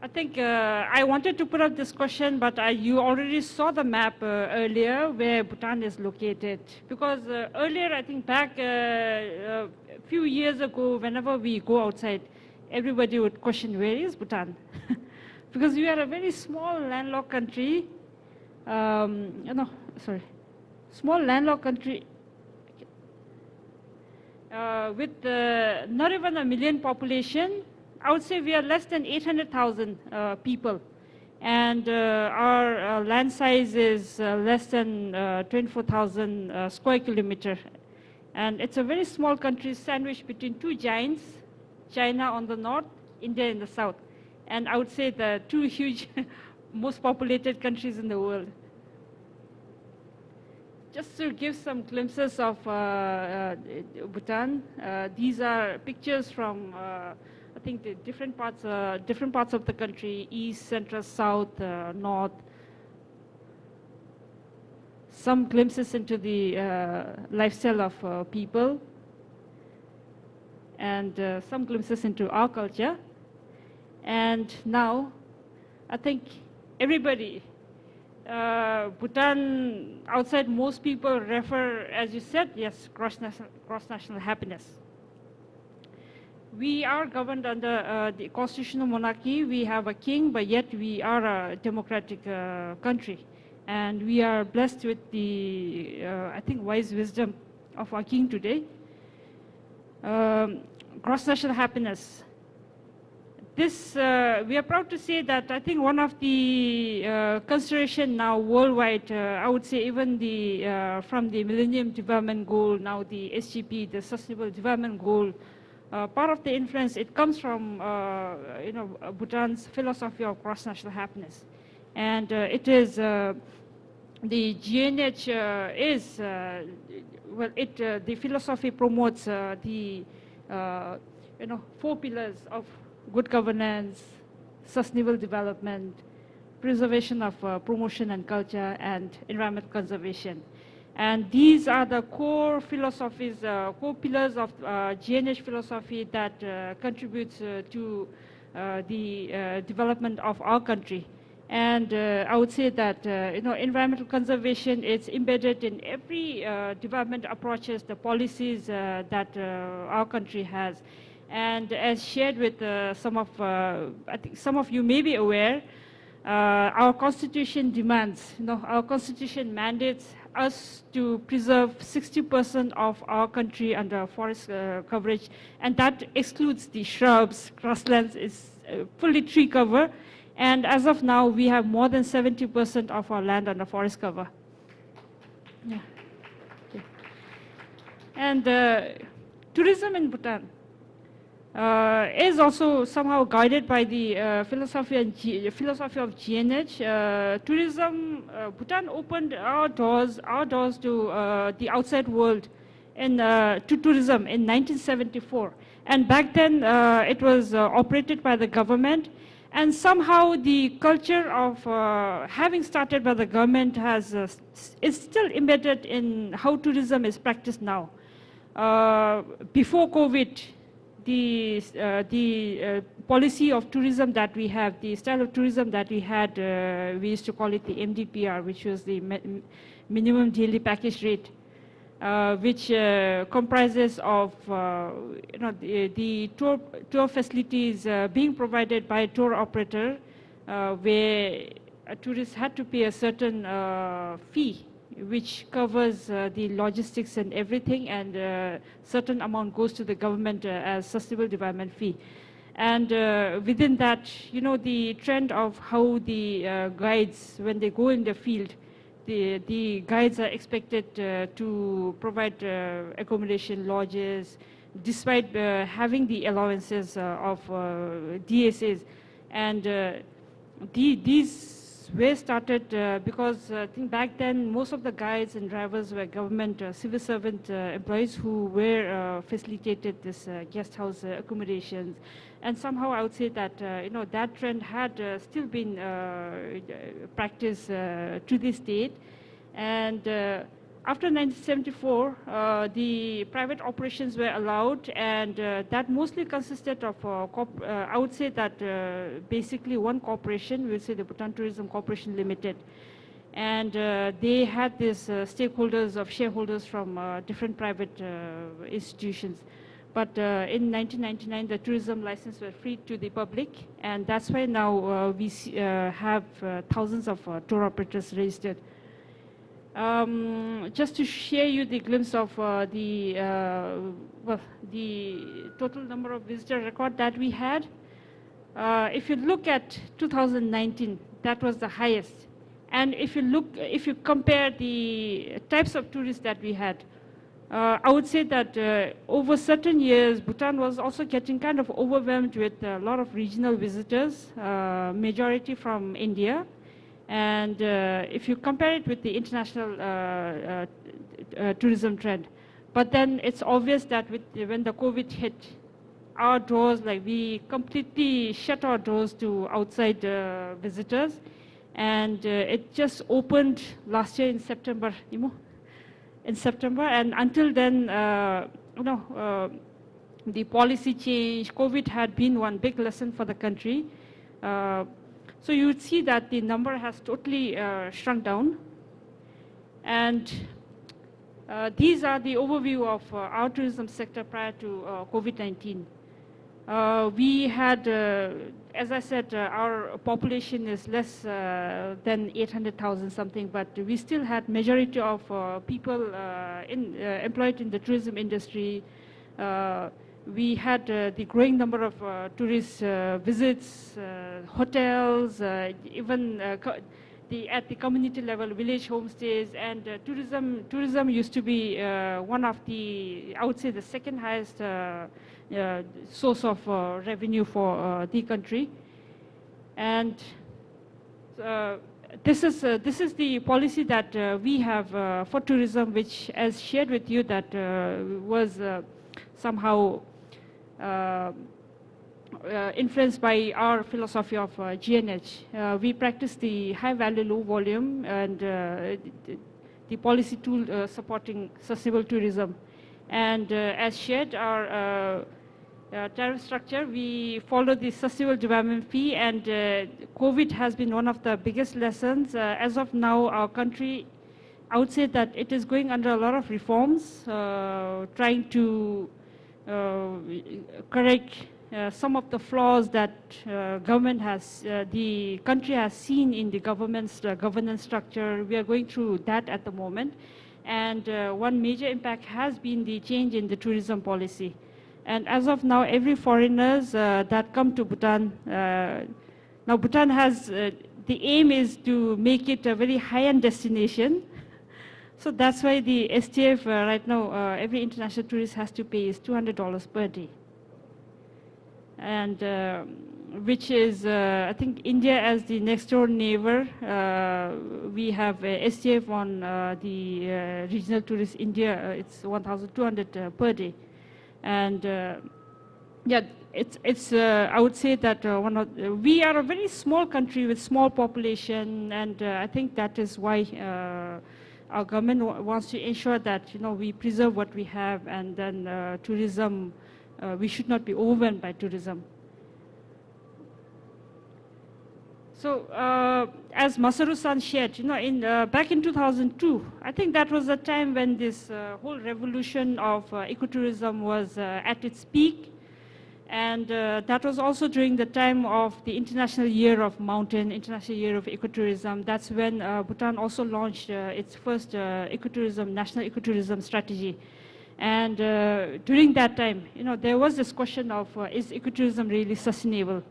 I think I wanted to put up this question, but you already saw the map earlier where Bhutan is located. Because earlier, I think back a few years ago, whenever we go outside, everybody would question, where is Bhutan? Because we are a very small landlocked country. Small landlocked country with not even a million population. I would say we are less than 800,000 people. And our land size is less than 24,000 square kilometer. And it's a very small country sandwiched between two giants, China on the north, India in the south. And I would say the two huge, most populated countries in the world. Just to give some glimpses of Bhutan, these are pictures from I think the different parts of the country: east, central, south, north. Some glimpses into the lifestyle of people. and some glimpses into our culture. And now, I think everybody, Bhutan, outside most people refer, as you said, yes, cross-national happiness. We are governed under the constitutional monarchy. We have a king, but yet we are a democratic country. And we are blessed with the, I think, wise wisdom of our king today. Cross-national happiness. This, we are proud to say that I think one of the consideration now worldwide, I would say even the, from the Millennium Development Goal, now the SGP, the Sustainable Development Goal, part of the influence, it comes from, Bhutan's philosophy of cross-national happiness. And it is, the GNH is, well, the philosophy promotes the, 4 pillars of good governance, sustainable development, preservation of promotion and culture, and environment conservation. And these are the core philosophies, core pillars of GNH philosophy that contributes to the development of our country. And I would say that environmental conservation is embedded in every development approaches, the policies that our country has. And as shared with some of, I think some of you may be aware, our constitution demands, our constitution mandates us to preserve 60% of our country under forest coverage, and that excludes the shrubs. Grasslands is fully tree cover, and as of now, we have more than 70% of our land under forest cover. Yeah. Okay. And tourism in Bhutan is also somehow guided by the philosophy of GNH. Tourism, Bhutan opened our doors to the outside world to tourism in 1974. And back then, it was operated by the government. And somehow the culture of having started by the government is still embedded in how tourism is practiced now. Before COVID, the policy of tourism that we have, the style of tourism that we had, we used to call it the MDPR, which was the minimum daily package rate, which comprises of the tour facilities being provided by a tour operator, where a tourist had to pay a certain fee, which covers the logistics and everything, and certain amount goes to the government as sustainable development fee. And within that, the trend of how the guides, when they go in the field, the guides are expected to provide accommodation, lodges, despite having the allowances of DSAs. And these were started because I think back then most of the guides and drivers were government civil servant employees who were facilitated this guest house accommodations. And somehow I would say that that trend had still been practiced to this date. And after 1974, the private operations were allowed, and that mostly consisted of, I would say that basically one corporation, we would say the Bhutan Tourism Corporation Limited. And they had these stakeholders of shareholders from different private institutions. But in 1999, the tourism license were free to the public, and that's why now we have thousands of tour operators registered. Just to share you the glimpse of the total number of visitor record that we had. If you look at 2019, that was the highest. And if you compare the types of tourists that we had, I would say that over certain years, Bhutan was also getting kind of overwhelmed with a lot of regional visitors, majority from India. And if you compare it with the international tourism trend, but then it's obvious that when the COVID hit, our doors, like we completely shut our doors to outside visitors, and it just opened last year in September, and until then, the policy change. COVID had been one big lesson for the country. So you would see that the number has totally shrunk down. And these are the overview of our tourism sector prior to COVID-19. We had, as I said, our population is less than 800,000 something, but we still had majority of people employed in the tourism industry. We had the growing number of tourist visits, hotels, even at the community level, village homestays, and tourism used to be one of the, I would say, the second highest source of revenue for the country. And this is the policy that we have for tourism, which, as shared with you, that was somehow influenced by our philosophy of GNH. We practice the high value, low volume, and the policy tool supporting sustainable tourism. And as shared, our tariff structure, we follow the sustainable development fee, and COVID has been one of the biggest lessons. As of now, our country, I would say that it is going under a lot of reforms, trying to correct some of the flaws that the country has seen in the government's governance structure. We are going through that at the moment. And one major impact has been the change in the tourism policy. And as of now, every foreigners that come to Bhutan, now Bhutan has, the aim is to make it a very high-end destination. So that's why the STF right now, every international tourist has to pay is $200 per day. And which is, I think India as the next door neighbor, we have STF on the regional tourist India, it's 1,200 per day. And yeah, it's I would say that we are a very small country with small population, and I think that is why our government wants to ensure that we preserve what we have, and then tourism, we should not be overwhelmed by tourism. So as Masaru-san shared, back in 2002, I think that was the time when this whole revolution of ecotourism was at its peak. And that was also during the time of the International Year of Mountain, International Year of Ecotourism. That's when Bhutan also launched its first national ecotourism strategy. And during that time, there was this question of, is ecotourism really sustainable?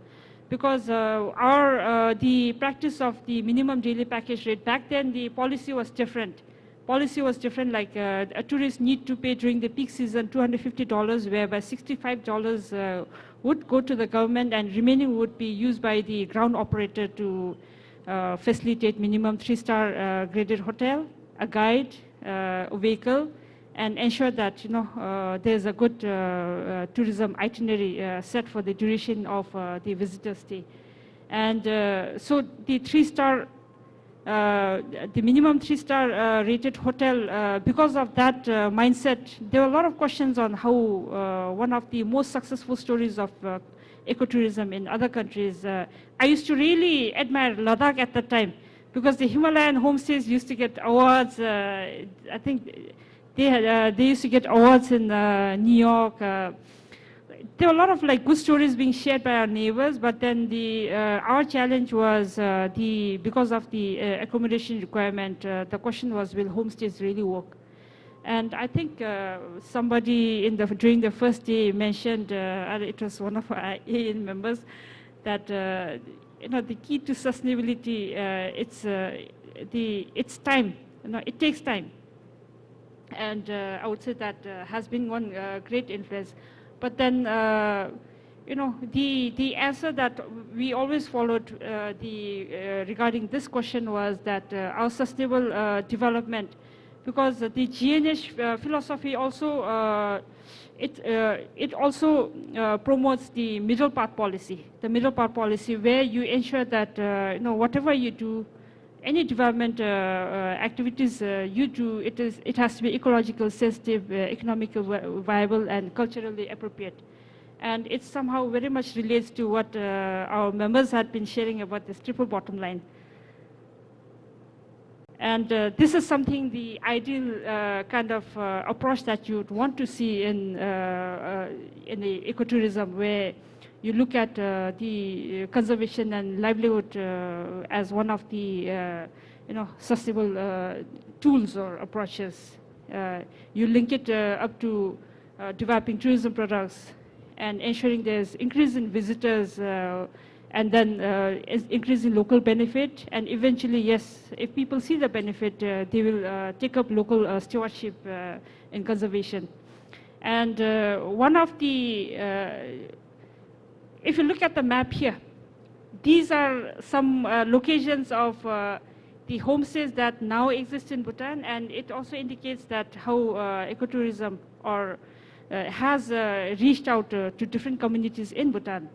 Because the practice of the minimum daily package rate, back then the policy was different. Policy was different, like a tourist need to pay during the peak season $250, whereby $65 would go to the government and remaining would be used by the ground operator to facilitate minimum 3-star graded hotel, a guide, a vehicle, and ensure that there's a good tourism itinerary set for the duration of the visitor stay. And so the 3-star, the minimum 3-star rated hotel, because of that mindset, there were a lot of questions on how one of the most successful stories of ecotourism in other countries. I used to really admire Ladakh at the time, because the Himalayan homestays used to get awards. I think they used to get awards in New York. There were a lot of good stories being shared by our neighbors, but then our challenge was because of the accommodation requirement, the question was, will homestays really work? And I think somebody during the first day mentioned, it was one of our AN members, that the key to sustainability, it's time. It takes time. And I would say that has been one great influence. But then, the answer that we always followed regarding this question was that our sustainable development, because the GNH philosophy also, it also promotes the middle path policy. The middle path policy, where you ensure that whatever you do, any development activities you do, it has to be ecological sensitive, economically viable, and culturally appropriate. And it somehow very much relates to what our members had been sharing about this triple bottom line. And this is something, the ideal kind of approach that you would want to see in the ecotourism, where you look at the conservation and livelihood as one of the sustainable tools or approaches. You link it up to developing tourism products and ensuring there's increase in visitors and then increase in local benefit. And eventually, yes, if people see the benefit, they will take up local stewardship in conservation. And one of the, if you look at the map here, these are some locations of the homestays that now exist in Bhutan, and it also indicates that how ecotourism has reached out to different communities in Bhutan.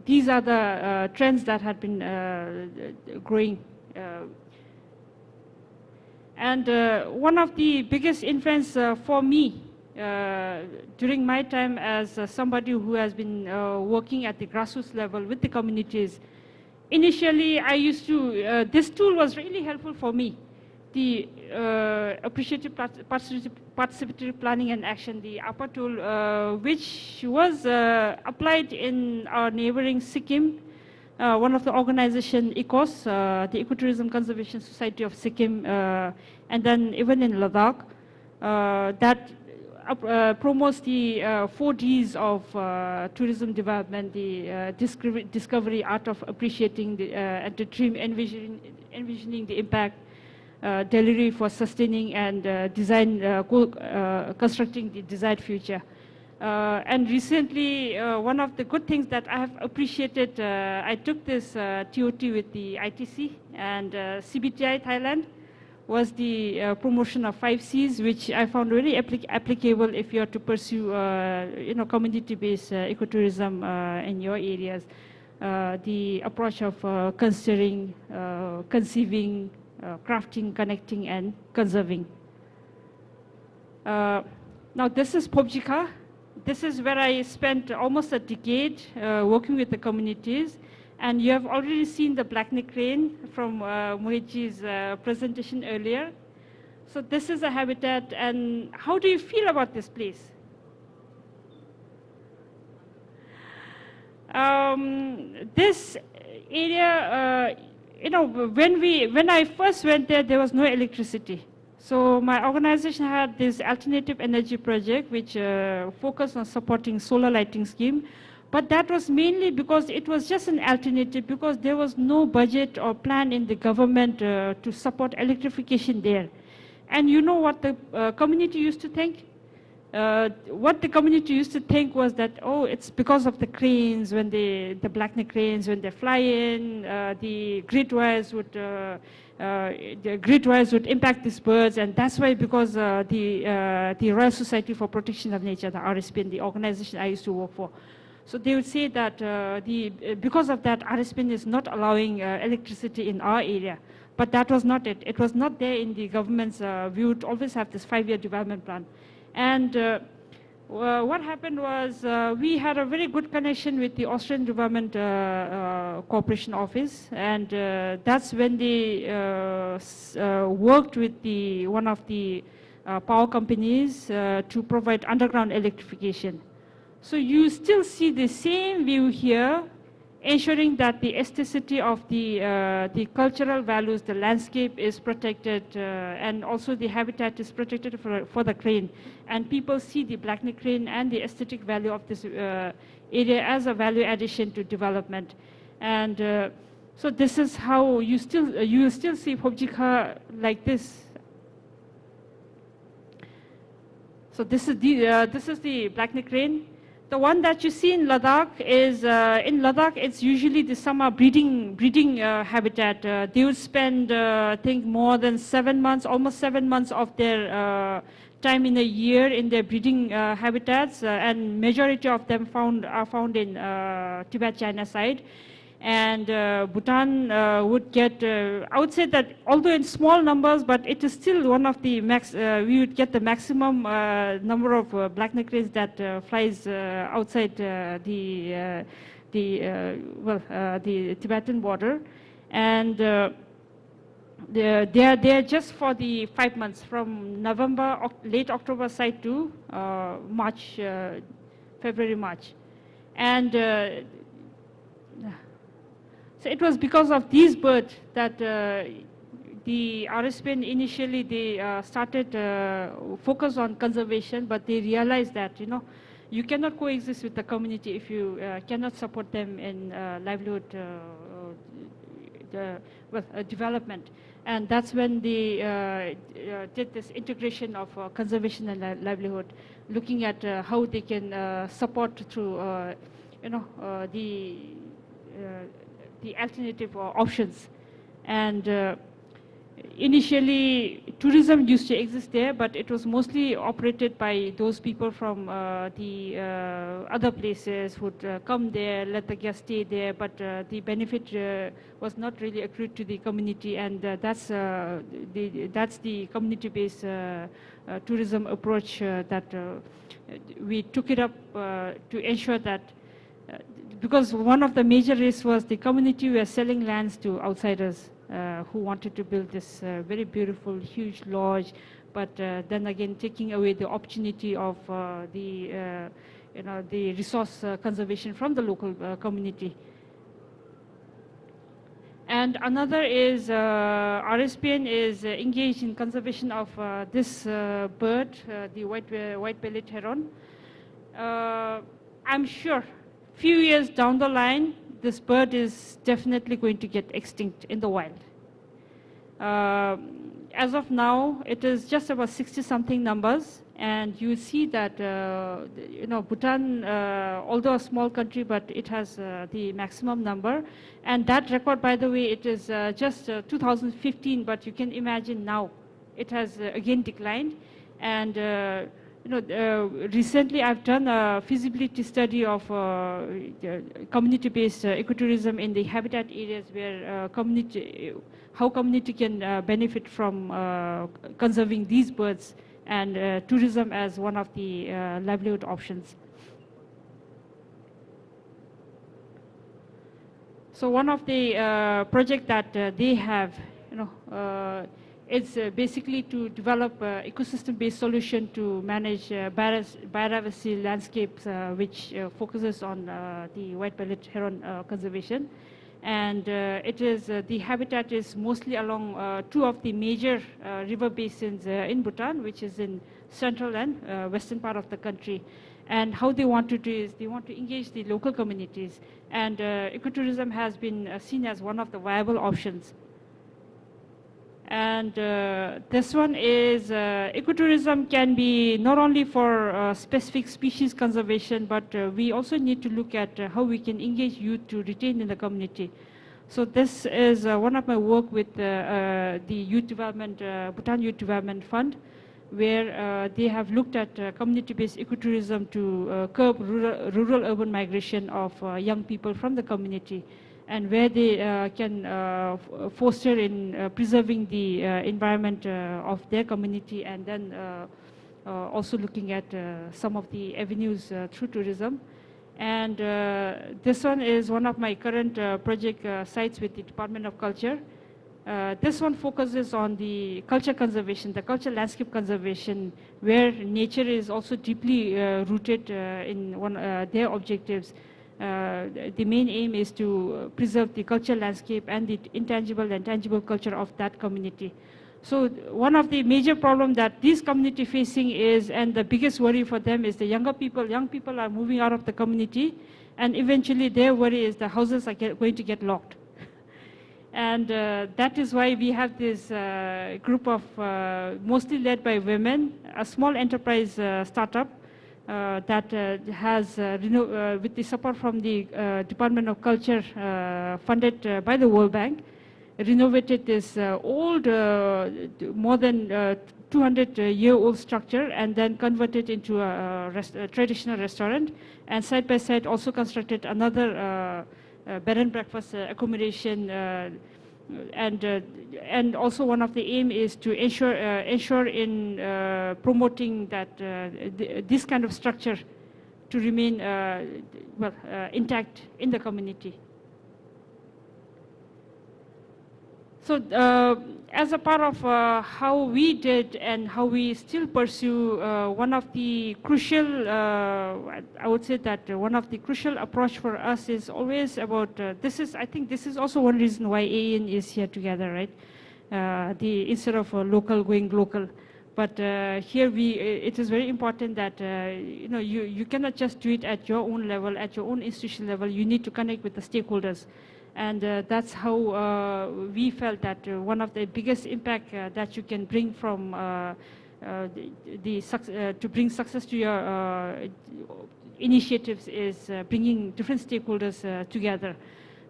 These are the trends that had been growing. And one of the biggest influence for me during my time as somebody who has been working at the grassroots level with the communities, initially I used to, this tool was really helpful for me. The appreciative participatory planning and action, the APA tool, which was applied in our neighboring Sikkim, one of the organization, ECOS, the Ecotourism Conservation Society of Sikkim, and then even in Ladakh, that promotes the 4 Ds of tourism development, the discovery, art of appreciating, and the dream, envisioning the impact, delivery for sustaining, and design, constructing the desired future. And recently, one of the good things that I have appreciated, I took this TOT with the ITC and CBTI Thailand, was the promotion of 5 Cs, which I found really applicable if you are to pursue, community-based ecotourism in your areas. The approach of considering, conceiving, crafting, connecting, and conserving. Now this is Pobjika. This is where I spent almost a decade working with the communities. And you have already seen the black neck crane from Mohitji's presentation earlier. So this is a habitat, and how do you feel about this place? This area, when I first went there was no electricity. So my organization had this alternative energy project, which focused on supporting solar lighting scheme. But that was mainly because it was just an alternative, because there was no budget or plan in the government to support electrification there. And you know what the community used to think? What the community used to think was that, oh, it's because of the cranes, when the black neck cranes, when they fly in, the grid wires would impact these birds, and that's why, because the Royal Society for Protection of Nature, the RSPN, the organization I used to work for. So they would say that because of that, RSPN is not allowing electricity in our area. But that was not it. It was not there in the government's, we would always have this 5-year development plan. And what happened was we had a very good connection with the Australian Development Corporation Office. And that's when they worked with one of the power companies to provide underground electrification. So you still see the same view here, ensuring that the aestheticity of the cultural values, the landscape is protected, and also the habitat is protected for the crane. And people see the black neck crane and the aesthetic value of this area as a value addition to development. And so this is how you will still see Pobjika like this. So this is the black neck crane. The one that you see in Ladakh is, it's usually the summer breeding habitat. They would spend, I think, more than 7 months, almost 7 months of their time in a year in their breeding habitats, and majority of them are found in Tibet, China side. And Bhutan would get, I would say that although in small numbers, but it is still one of the we would get the maximum number of black neck cranes that flies outside the Tibetan border. And they are there just for the 5 months, from November, late October side to March, February, March. And so it was because of these birds that the RSPN initially they started focus on conservation, but they realized that you cannot coexist with the community if you cannot support them in livelihood development. And that's when they did this integration of conservation and livelihood, looking at how they can support through the alternative options. And initially, tourism used to exist there, but it was mostly operated by those people from the other places who would come there, let the guests stay there, but the benefit was not really accrued to the community, and that's the community-based tourism approach that we took it up to ensure that because one of the major risks was the community were selling lands to outsiders who wanted to build this very beautiful, huge lodge, but then again taking away the opportunity of the resource conservation from the local community. And another is RSPN is engaged in conservation of this bird, the white-bellied heron. I'm sure few years down the line, this bird is definitely going to get extinct in the wild. As of now, it is just about 60-something numbers, and you see that Bhutan, although a small country, but it has the maximum number. And that record, by the way, it is just 2015, but you can imagine now it has again declined. And recently I've done a feasibility study of community-based ecotourism in the habitat areas where how community can benefit from conserving these birds, and tourism as one of the livelihood options. So one of the projects that they have, it's basically to develop ecosystem-based solution to manage biodiversity landscapes, which focuses on the white-bellied heron conservation. And it is the habitat is mostly along two of the major river basins in Bhutan, which is in central and western part of the country. And how they want to do is they want to engage the local communities. And ecotourism has been seen as one of the viable options. And this one is ecotourism can be not only for specific species conservation, but we also need to look at how we can engage youth to retain in the community. So this is one of my work with the Youth Development, Bhutan Youth Development Fund, where they have looked at community-based ecotourism to curb rural-urban migration of young people from the community, and where they can foster in preserving the environment of their community, and then also looking at some of the avenues through tourism. And this one is one of my current project sites with the Department of Culture. This one focuses on the culture conservation, the culture landscape conservation, where nature is also deeply rooted in their objectives. The main aim is to preserve the cultural landscape and the intangible and tangible culture of that community. So one of the major problems that these community facing is, and the biggest worry for them is the younger people. Young people are moving out of the community, and eventually their worry is the houses are going to get locked. And that is why we have this group of, mostly led by women, a small enterprise startup that has, with the support from the Department of Culture, funded by the World Bank, renovated this old, more than 200-year-old structure, and then converted into a traditional restaurant. And side by side also constructed another bed and breakfast accommodation, and also one of the aim is to ensure in promoting that this kind of structure to remain intact in the community. So as a part of how we did and how we still pursue, one of the crucial, I would say that one of the crucial approach for us is always about, I think this is also one reason why AEN is here together, right? Instead of local going global. But here it is very important that you cannot just do it at your own level, at your own institution level. You need to connect with the stakeholders. And that's how we felt that one of the biggest impact that you can bring from to bring success to your initiatives is bringing different stakeholders together.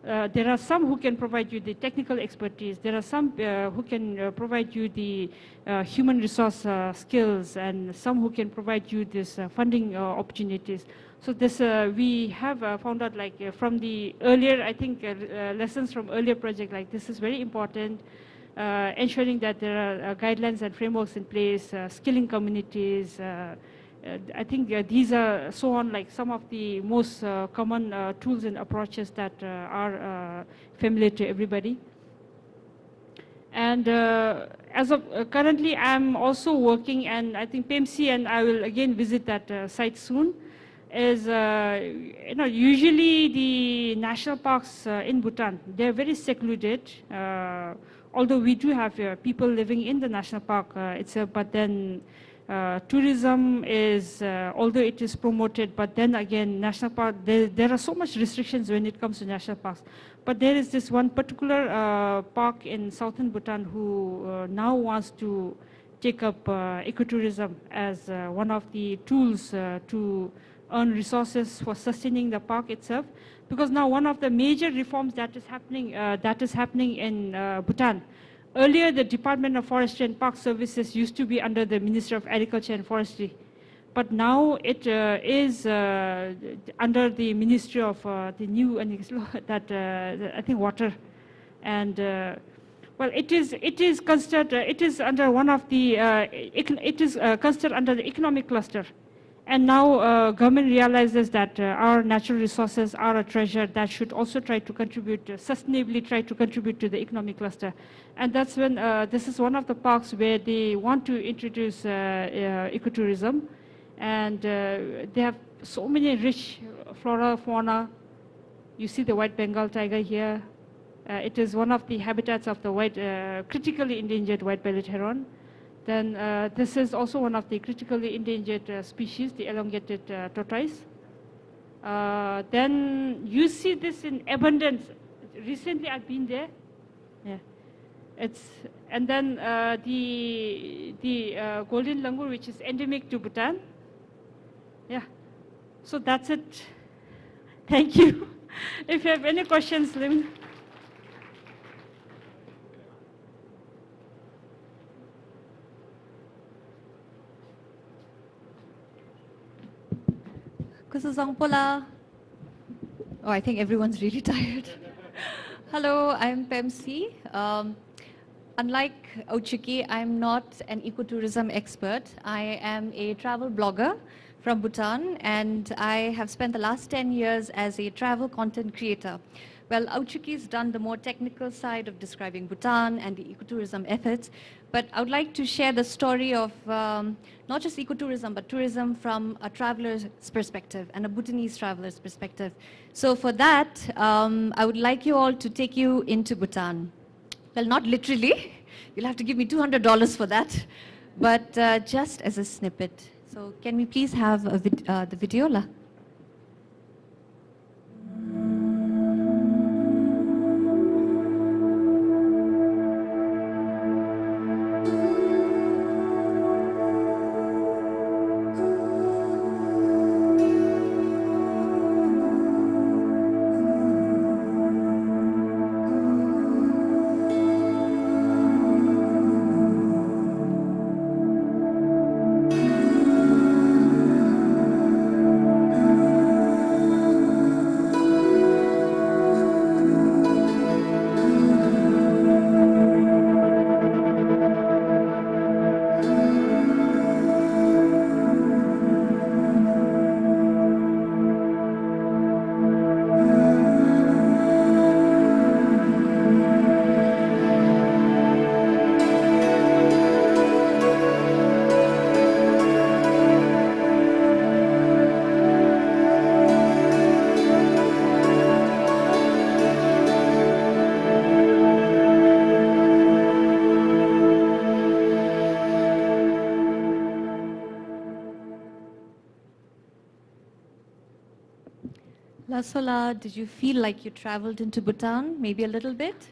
There are some who can provide you the technical expertise. There are some who can provide you the human resource skills, and some who can provide you this funding opportunities. So this we have found out, like from the earlier, I think lessons from earlier project, like this is very important. Ensuring that there are guidelines and frameworks in place, skilling communities. I think these are so on, like some of the most common tools and approaches that are familiar to everybody. And as of currently, I'm also working, and I think PMC and I will again visit that site soon. Is usually the national parks in Bhutan, they're very secluded. Although we do have people living in the national park itself, but then tourism is, although it is promoted, but then again, national park, there are so much restrictions when it comes to national parks. But there is this one particular park in southern Bhutan who now wants to take up ecotourism as one of the tools to earn resources for sustaining the park itself. Because now one of the major reforms that is happening in Bhutan. Earlier, the Department of Forestry and Park Services used to be under the Ministry of Agriculture and Forestry. But now it is under the Ministry of the new, I think, water. And well, it is considered, it is under one of the, it is considered under the economic cluster. And now government realizes that our natural resources are a treasure that should also try to contribute, sustainably try to contribute to the economic cluster. And that's when this is one of the parks where they want to introduce ecotourism. And they have so many rich flora, fauna. You see the white Bengal tiger here. It is one of the habitats of the critically endangered white-bellied heron. Then this is also one of the critically endangered species, the elongated tortoise. Then you see this in abundance. Recently I've been there. Yeah. And then the golden langur, which is endemic to Bhutan. Yeah. So that's it. Thank you. If you have any questions, let me. Kusuzongpola. Oh, I think everyone's really tired. Hello, I'm PMC. Unlike Ochiki, I'm not an ecotourism expert. I am a travel blogger from Bhutan, and I have spent the last 10 years as a travel content creator. Well, Auchiki's done the more technical side of describing Bhutan and the ecotourism efforts, but I would like to share the story of not just ecotourism, but tourism from a traveler's perspective and a Bhutanese traveler's perspective. So for that, I would like you all to take you into Bhutan. Well, not literally. You'll have to give me $200 for that, but just as a snippet. So can we please have the video? Sasola, did you feel like you traveled into Bhutan? Maybe a little bit?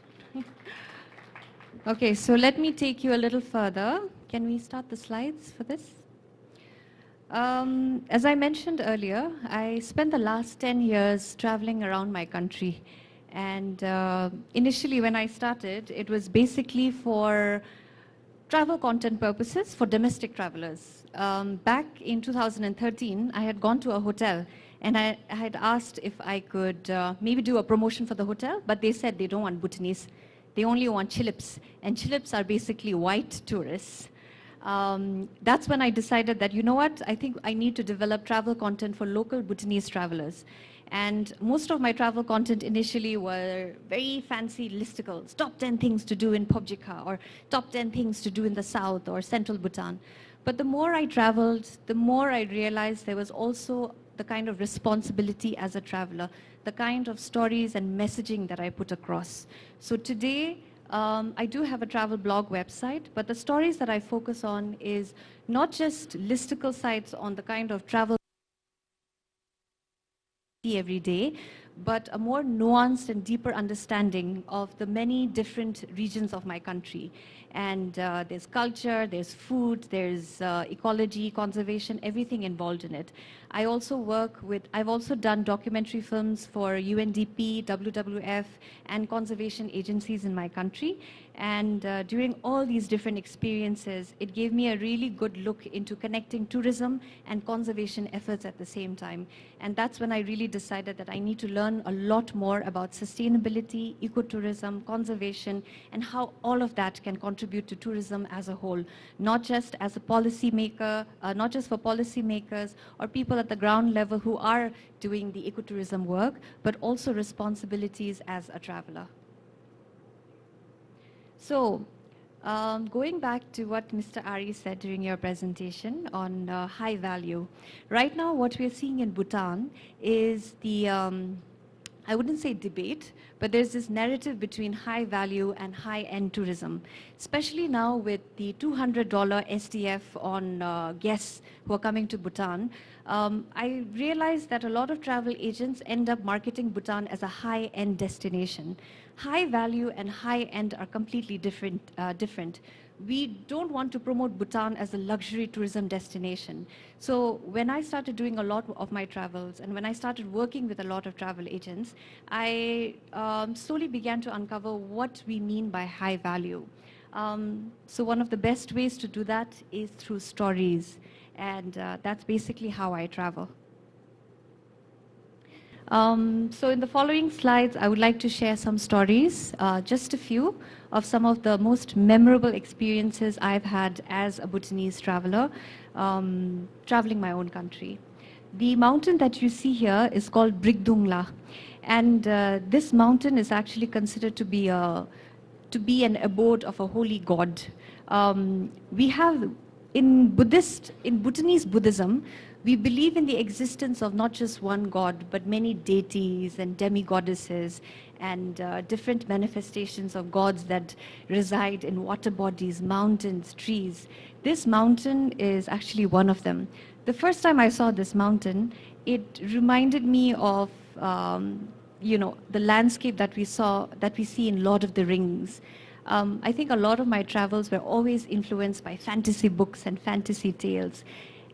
Okay, so let me take you a little further. Can we start the slides for this? As I mentioned earlier, I spent the last 10 years traveling around my country. And initially when I started, it was basically for travel content purposes for domestic travelers. Back in 2013, I had gone to a hotel and I had asked if I could maybe do a promotion for the hotel, but they said they don't want Bhutanese. They only want Chilips, and Chilips are basically white tourists. That's when I decided that, you know what, I think I need to develop travel content for local Bhutanese travelers. And most of my travel content initially were very fancy listicles, top 10 things to do in Phobjikha, or top 10 things to do in the south or central Bhutan. But the more I traveled, the more I realized there was also the kind of responsibility as a traveler, the kind of stories and messaging that I put across. So today, I do have a travel blog website, but the stories that I focus on is not just listicle sites on the kind of travel every day, but a more nuanced and deeper understanding of the many different regions of my country. And there's culture, there's food, there's ecology, conservation, everything involved in it. I also work with, I've also done documentary films for UNDP, WWF, and conservation agencies in my country. And during all these different experiences, it gave me a really good look into connecting tourism and conservation efforts at the same time. And that's when I really decided that I need to learn a lot more about sustainability, ecotourism, conservation, and how all of that can contribute to tourism as a whole, not just as a policymaker, not just for policymakers or people at the ground level who are doing the ecotourism work, but also responsibilities as a traveler. So, going back to what Mr. Ari said during your presentation on high value, right now what we're seeing in Bhutan is the, I wouldn't say debate, but there's this narrative between high value and high-end tourism, especially now with the $200 SDF on guests who are coming to Bhutan. I realized that a lot of travel agents end up marketing Bhutan as a high-end destination. High value and high-end are completely different. We don't want to promote Bhutan as a luxury tourism destination. So when I started doing a lot of my travels and when I started working with a lot of travel agents, I slowly began to uncover what we mean by high value. So one of the best ways to do that is through stories. And that's basically how I travel. So in the following slides, I would like to share some stories, just a few, of some of the most memorable experiences I've had as a Bhutanese traveler, traveling my own country. The mountain that you see here is called Brigdungla. And this mountain is actually considered to be an abode of a holy god. We have, in Bhutanese Buddhism, we believe in the existence of not just one god, but many deities and demigoddesses and different manifestations of gods that reside in water bodies, mountains, trees. This mountain is actually one of them. The first time I saw this mountain, it reminded me of the landscape that we see in Lord of the Rings. I think a lot of my travels were always influenced by fantasy books and fantasy tales.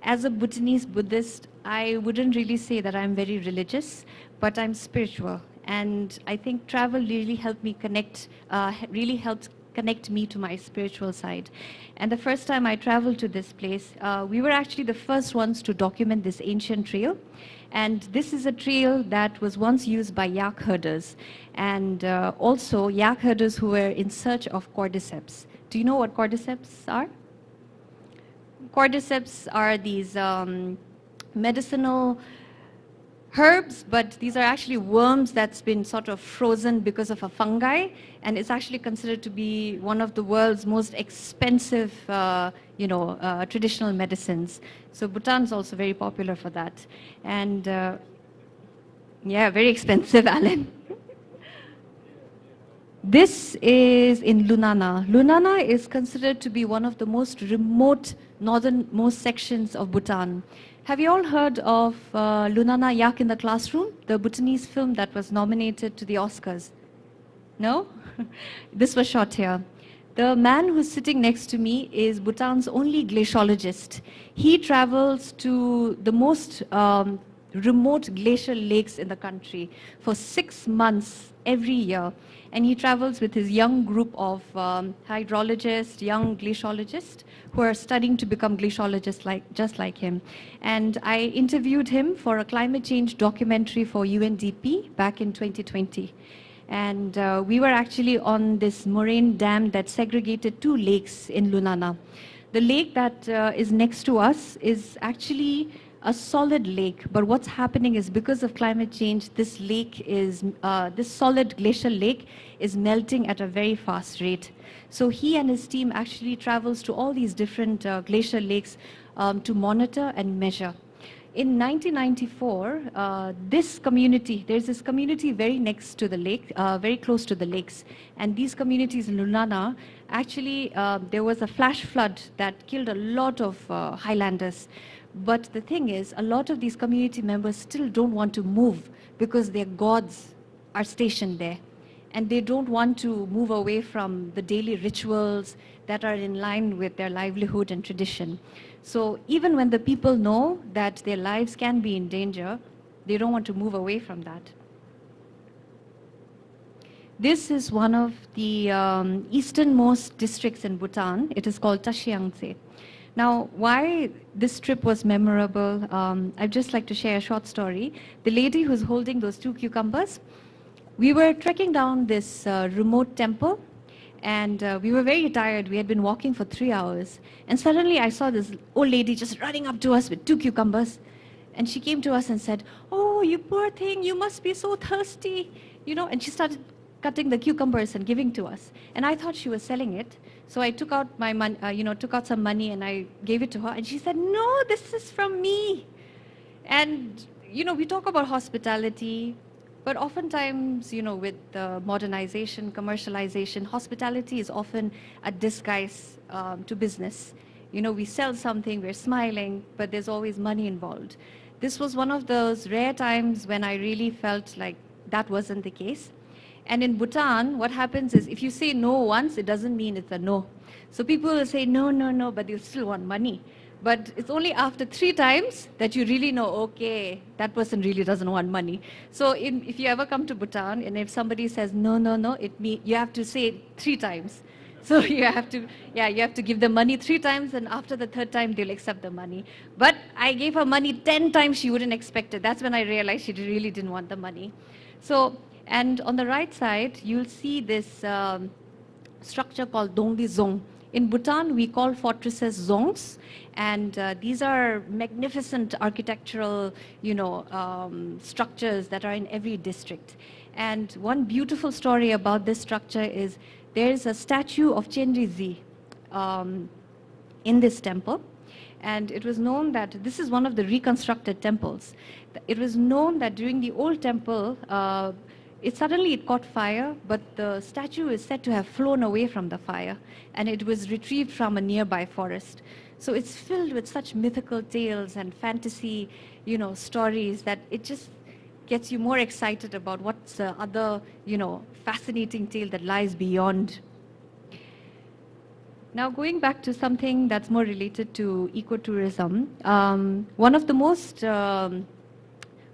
As a Bhutanese Buddhist, I wouldn't really say that I'm very religious, but I'm spiritual. And I think travel really helped me connect, helped connect me to my spiritual side. And the first time I traveled to this place, we were actually the first ones to document this ancient trail. And this is a trail that was once used by yak herders, and also yak herders who were in search of cordyceps. Do you know what cordyceps are? Cordyceps are these medicinal herbs, but these are actually worms that's been sort of frozen because of a fungi, and it's actually considered to be one of the world's most expensive, traditional medicines. So Bhutan is also very popular for that. And yeah, very expensive, Alan. This is in Lunana. Lunana is considered to be one of the most remote northernmost sections of Bhutan. Have you all heard of Lunana Yak in the Classroom, the Bhutanese film that was nominated to the Oscars? No? This was shot here. The man who's sitting next to me is Bhutan's only glaciologist. He travels to the most remote glacial lakes in the country for 6 months every year. And he travels with his young group of hydrologists, young glaciologists, who are studying to become glaciologists just like him. And I interviewed him for a climate change documentary for UNDP back in 2020. And we were actually on this moraine dam that segregated 2 lakes in Lunana. The lake that is next to us is actually a solid lake, but what's happening is because of climate change, this lake is, this solid glacial lake is melting at a very fast rate. So he and his team actually travels to all these different glacial lakes to monitor and measure. In 1994, this community, there's this community very next to the lake, very close to the lakes. And these communities in Lunana, actually, there was a flash flood that killed a lot of highlanders. But the thing is, a lot of these community members still don't want to move because their gods are stationed there. And they don't want to move away from the daily rituals that are in line with their livelihood and tradition. So even when the people know that their lives can be in danger, they don't want to move away from that. This is one of the easternmost districts in Bhutan. It is called Tashiangtse. Now, why this trip was memorable, I'd just like to share a short story. The lady who's holding those 2 cucumbers, we were trekking down this remote temple, and we were very tired. We had been walking for 3 hours. And suddenly I saw this old lady just running up to us with 2 cucumbers. And she came to us and said, "Oh, you poor thing, you must be so thirsty." You know, and she started cutting the cucumbers and giving to us. And I thought she was selling it. So I took out my money, took out some money and I gave it to her. And she said, "No, this is from me." And, we talk about hospitality, but oftentimes, with modernization, commercialization, hospitality is often a disguise to business. We sell something, we're smiling, but there's always money involved. This was one of those rare times when I really felt like that wasn't the case. And in Bhutan, what happens is if you say no once, it doesn't mean it's a no. So people will say no, no, no, but they'll still want money. But it's only after 3 times that you really know, okay, that person really doesn't want money. So if you ever come to Bhutan and if somebody says no, no, no, you have to say it 3 times. So you have to give them money 3 times, and after the 3rd time, they'll accept the money. But I gave her money 10 times, she wouldn't expect it. That's when I realized she really didn't want the money. So, and on the right side, you'll see this structure called Dongdi Zong. In Bhutan, we call fortresses zongs, and these are magnificent architectural, structures that are in every district. And one beautiful story about this structure is there's a statue of Chenrizi in this temple. And it was known that this is one of the reconstructed temples. It was known that during the old temple, it caught fire, but the statue is said to have flown away from the fire, and it was retrieved from a nearby forest. So it's filled with such mythical tales and fantasy, stories that it just gets you more excited about what's the other, fascinating tale that lies beyond. Now, going back to something that's more related to ecotourism, one of the most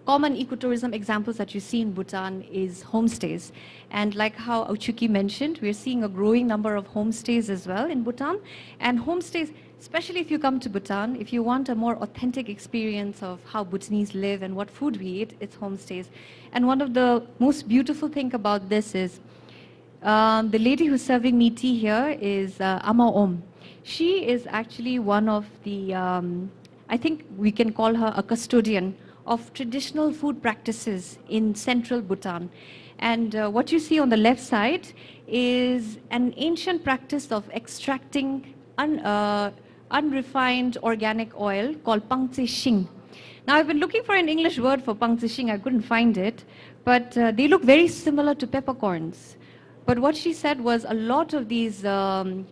common ecotourism examples that you see in Bhutan is homestays. And like how Auchuki mentioned, we're seeing a growing number of homestays as well in Bhutan. And homestays, especially if you come to Bhutan, if you want a more authentic experience of how Bhutanese live and what food we eat, it's homestays. And one of the most beautiful thing about this is the lady who's serving me tea here is Ama Om. She is actually one of the, I think we can call her a custodian of traditional food practices in central Bhutan. And what you see on the left side is an ancient practice of extracting unrefined organic oil called pangtse shing. Now, I've been looking for an English word for pangtse shing. I couldn't find it, but they look very similar to peppercorns. But what she said was a lot of these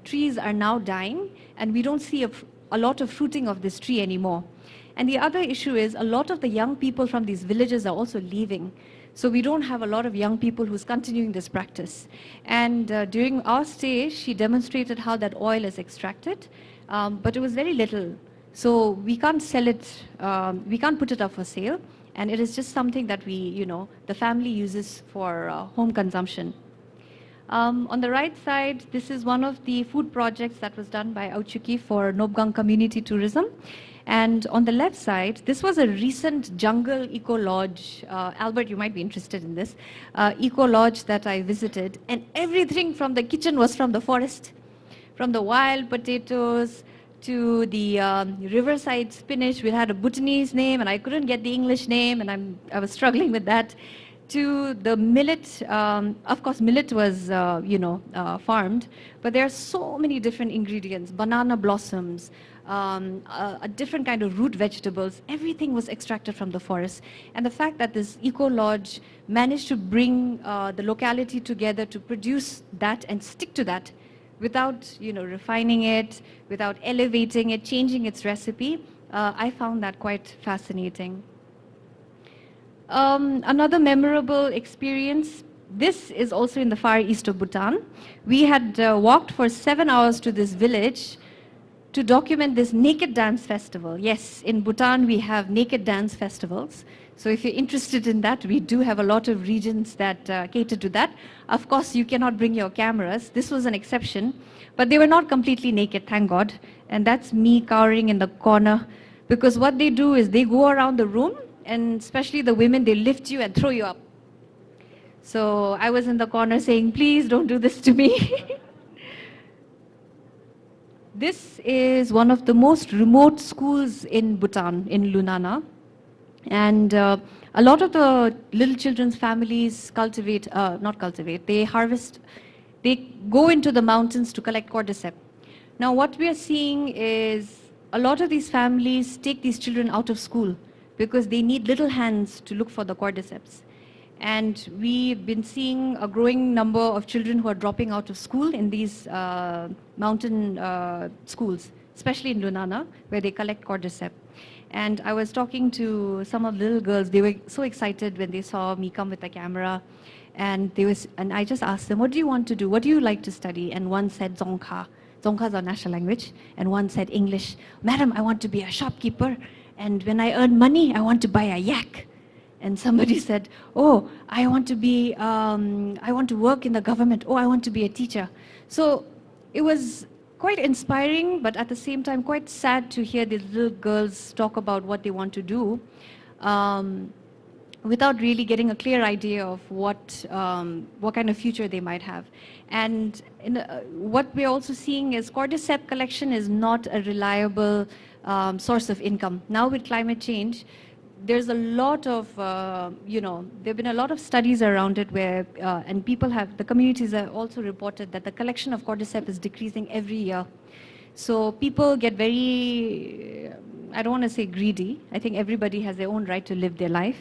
trees are now dying, and we don't see a lot of fruiting of this tree anymore. And the other issue is a lot of the young people from these villages are also leaving. So we don't have a lot of young people who's continuing this practice. And during our stay, she demonstrated how that oil is extracted, but it was very little. So we can't sell it, we can't put it up for sale. And it is just something that the family uses for home consumption. On the right side, this is one of the food projects that was done by Auchuki for Nobgang Community Tourism. And on the left side, this was a recent jungle eco-lodge. Albert, you might be interested in this. Eco-lodge that I visited. And everything from the kitchen was from the forest. From the wild potatoes to the riverside spinach. We had a Bhutanese name, and I couldn't get the English name, and I was struggling with that. To the millet, of course, millet was, farmed, but there are so many different ingredients, banana blossoms, a different kind of root vegetables. Everything was extracted from the forest. And the fact that this eco-lodge managed to bring the locality together to produce that and stick to that without, refining it, without elevating it, changing its recipe, I found that quite fascinating. Another memorable experience, this is also in the far east of Bhutan. We had walked for 7 hours to this village to document this naked dance festival. Yes, in Bhutan we have naked dance festivals. So if you're interested in that, we do have a lot of regions that cater to that. Of course, you cannot bring your cameras. This was an exception, but they were not completely naked, thank God. And that's me cowering in the corner, because what they do is they go around the room, and especially the women, they lift you and throw you up. So I was in the corner saying, please don't do this to me. This is one of the most remote schools in Bhutan, in Lunana. And a lot of the little children's families they harvest, they go into the mountains to collect cordyceps. Now what we are seeing is a lot of these families take these children out of school because they need little hands to look for the cordyceps. And we've been seeing a growing number of children who are dropping out of school in these mountain schools, especially in Lunana, where they collect cordyceps. And I was talking to some of the little girls. They were so excited when they saw me come with the camera. And I just asked them, what do you want to do? What do you like to study? And one said Dzongkha. Dzongkha is our national language. And one said English. Madam, I want to be a shopkeeper. And when I earn money, I want to buy a yak. And somebody said, oh, I want to work in the government. Oh, I want to be a teacher. So it was quite inspiring, but at the same time quite sad to hear these little girls talk about what they want to do without really getting a clear idea of what kind of future they might have. And what we're also seeing is cordyceps collection is not a reliable source of income. Now with climate change, there's a lot of, there've been a lot of studies around it where, and the communities have also reported that the collection of cordyceps is decreasing every year. So people get very, I don't want to say greedy. I think everybody has their own right to live their life.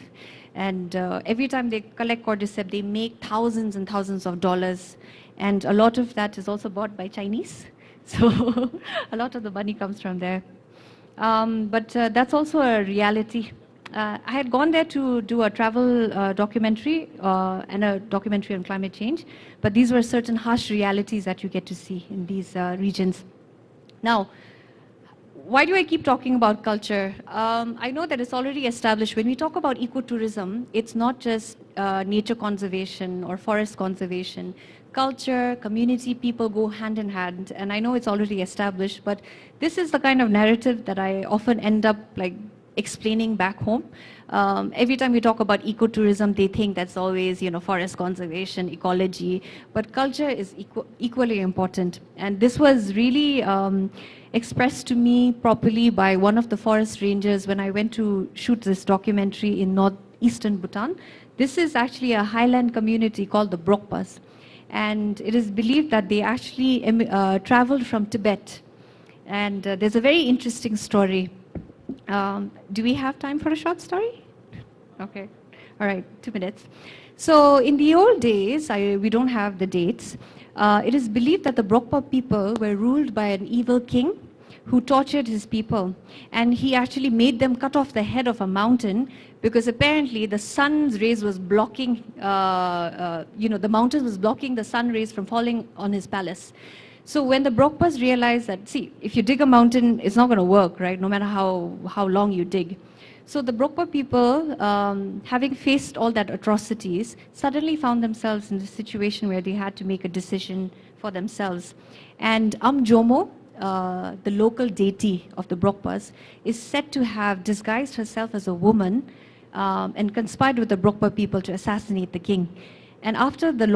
And every time they collect cordyceps, they make thousands and thousands of dollars. And a lot of that is also bought by Chinese. So a lot of the money comes from there. But that's also a reality. I had gone there to do a travel documentary and a documentary on climate change, but these were certain harsh realities that you get to see in these regions. Now, why do I keep talking about culture? I know that it's already established. When we talk about ecotourism, it's not just nature conservation or forest conservation. Culture, community, people go hand in hand, and I know it's already established, but this is the kind of narrative that I often end up explaining back home. Every time we talk about ecotourism, they think that's always, forest conservation, ecology, but culture is equally important. And this was really expressed to me properly by one of the forest rangers when I went to shoot this documentary in northeastern Bhutan. This is actually a highland community called the Brokpas. And it is believed that they actually traveled from Tibet. And there's a very interesting story. Do we have time for a short story? Okay. All right, 2 minutes. So in the old days, we don't have the dates. It is believed that the Brokpa people were ruled by an evil king who tortured his people. And he actually made them cut off the head of a mountain because apparently the sun's rays was blocking, the mountain was blocking the sun rays from falling on his palace. So when the Brokpas realized that, see, if you dig a mountain, it's not going to work, right, no matter how long you dig. So the Brokpa people, having faced all that atrocities, suddenly found themselves in a situation where they had to make a decision for themselves. And Jomo, the local deity of the Brokpas, is said to have disguised herself as a woman and conspired with the Brokpa people to assassinate the king. And after the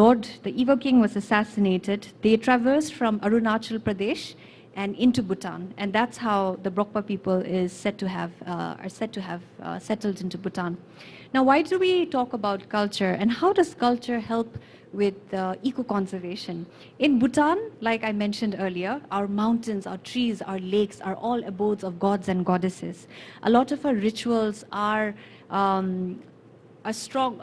evil king was assassinated, they traversed from Arunachal Pradesh and into Bhutan. And that's how the Brokpa people are said to have settled into Bhutan. Now, why do we talk about culture? And how does culture help with eco-conservation? In Bhutan, like I mentioned earlier, our mountains, our trees, our lakes are all abodes of gods and goddesses. A lot of our rituals are strong,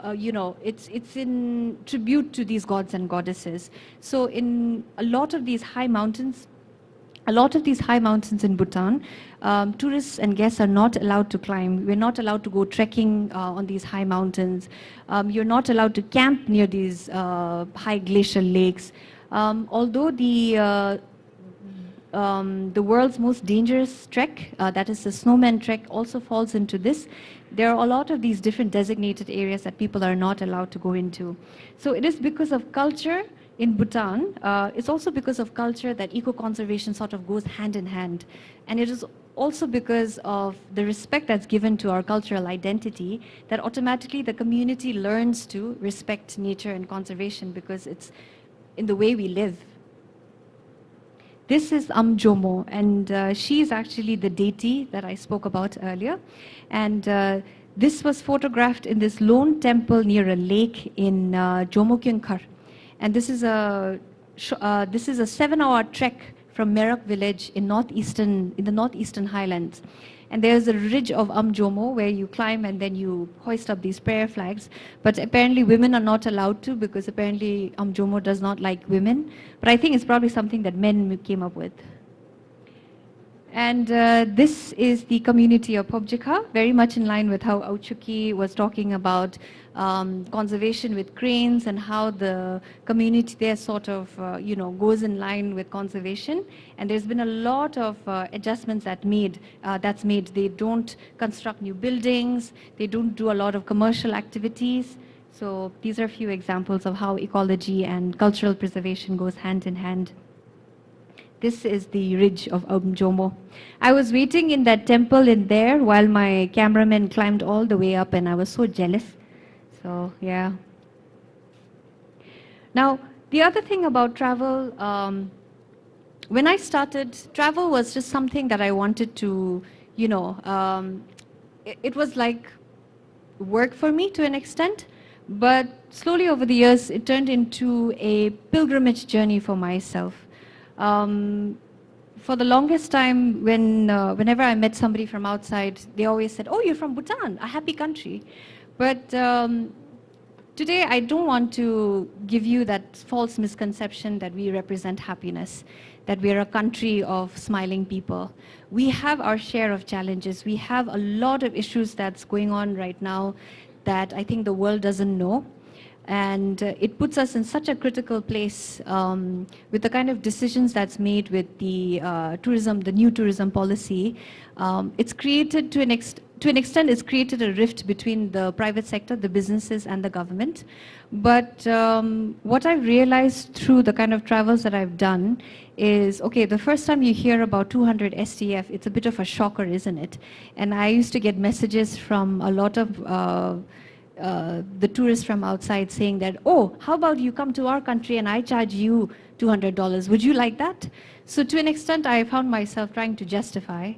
it's in tribute to these gods and goddesses. So in a lot of these high mountains in Bhutan, tourists and guests are not allowed to climb. We're not allowed to go trekking on these high mountains. You're not allowed to camp near these high glacial lakes. Although the world's most dangerous trek, that is the snowman trek, also falls into this. There are a lot of these different designated areas that people are not allowed to go into. So it is because of culture in Bhutan, it's also because of culture that eco-conservation sort of goes hand in hand. And it is also because of the respect that's given to our cultural identity that automatically the community learns to respect nature and conservation because it's in the way we live. This is Jomo, and she is actually the deity that I spoke about earlier. And this was photographed in this lone temple near a lake in Jomokyungkar. And this is a 7-hour trek from Merak village in the northeastern highlands. And there's a ridge of Jomo where you climb and then you hoist up these prayer flags. But apparently women are not allowed to because apparently Jomo does not like women. But I think it's probably something that men came up with. And this is the community of Pobjika, very much in line with how Auchuki was talking about conservation with cranes and how the community there sort of, goes in line with conservation. And there's been a lot of adjustments that's made. They don't construct new buildings. They don't do a lot of commercial activities. So these are a few examples of how ecology and cultural preservation goes hand in hand. This is the ridge of Jomo. I was waiting in that temple in there while my cameraman climbed all the way up and I was so jealous. So, yeah. Now, the other thing about travel, when I started, travel was just something that I wanted to, it was like work for me to an extent, but slowly over the years, it turned into a pilgrimage journey for myself. For the longest time, whenever I met somebody from outside, they always said, "Oh, you're from Bhutan, a happy country." But today, I don't want to give you that false misconception that we represent happiness, that we're a country of smiling people. We have our share of challenges. We have a lot of issues that's going on right now that I think the world doesn't know. And it puts us in such a critical place with the kind of decisions that's made with the the new tourism policy. It's created to an extent, it's created a rift between the private sector, the businesses, and the government. But what I've realized through the kind of travels that I've done is, okay, the first time you hear about 200 STF, it's a bit of a shocker, isn't it? And I used to get messages from a lot of the tourists from outside saying that, "Oh, how about you come to our country and I charge you $200? Would you like that?" So to an extent, I found myself trying to justify,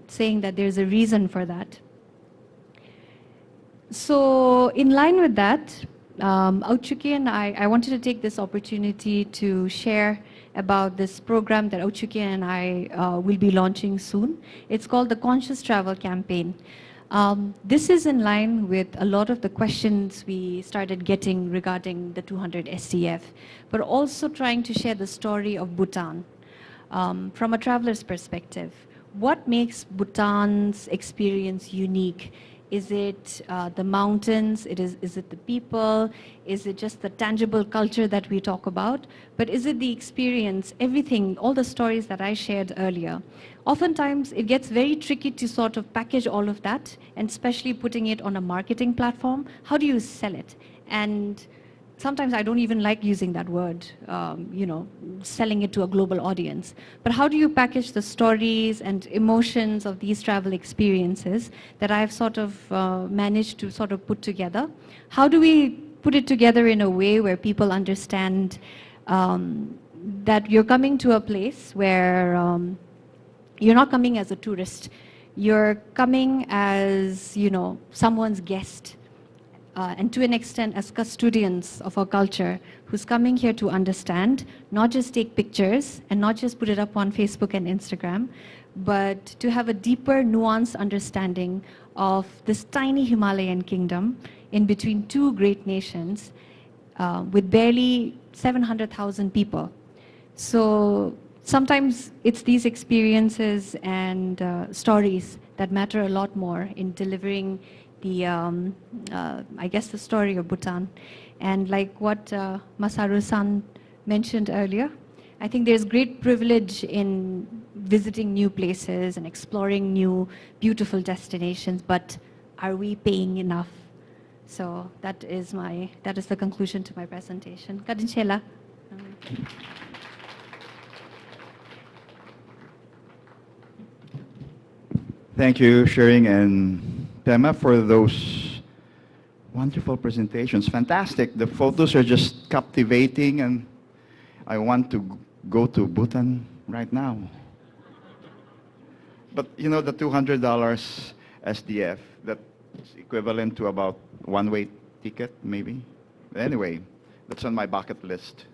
saying that there's a reason for that. So in line with that, Auchuki and I wanted to take this opportunity to share about this program that Auchuki and I will be launching soon. It's called the Conscious Travel Campaign. This is in line with a lot of the questions we started getting regarding the 200 STF, but also trying to share the story of Bhutan. From a traveler's perspective, what makes Bhutan's experience unique? Is it the mountains? Is it the people? Is it just the tangible culture that we talk about? But is it the experience, everything, all the stories that I shared earlier? Oftentimes, it gets very tricky to sort of package all of that, and especially putting it on a marketing platform. How do you sell it? And sometimes I don't even like using that word, selling it to a global audience. But how do you package the stories and emotions of these travel experiences that I've sort of managed to sort of put together? How do we put it together in a way where people understand that you're coming to a place where you're not coming as a tourist, you're coming as, someone's guest, and to an extent as custodians of our culture who's coming here to understand, not just take pictures and not just put it up on Facebook and Instagram, but to have a deeper, nuanced understanding of this tiny Himalayan kingdom in between two great nations with barely 700,000 people. So sometimes it's these experiences and stories that matter a lot more in delivering the, I guess, the story of Bhutan. And like what Masaru-san mentioned earlier, I think there's great privilege in visiting new places and exploring new beautiful destinations, but are we paying enough? So that is the conclusion to my presentation. Kadinchela. Thank you, Shering and Pema, for those wonderful presentations. Fantastic. The photos are just captivating, and I want to go to Bhutan right now. But the $200 SDF, that's equivalent to about one-way ticket, maybe. Anyway, that's on my bucket list.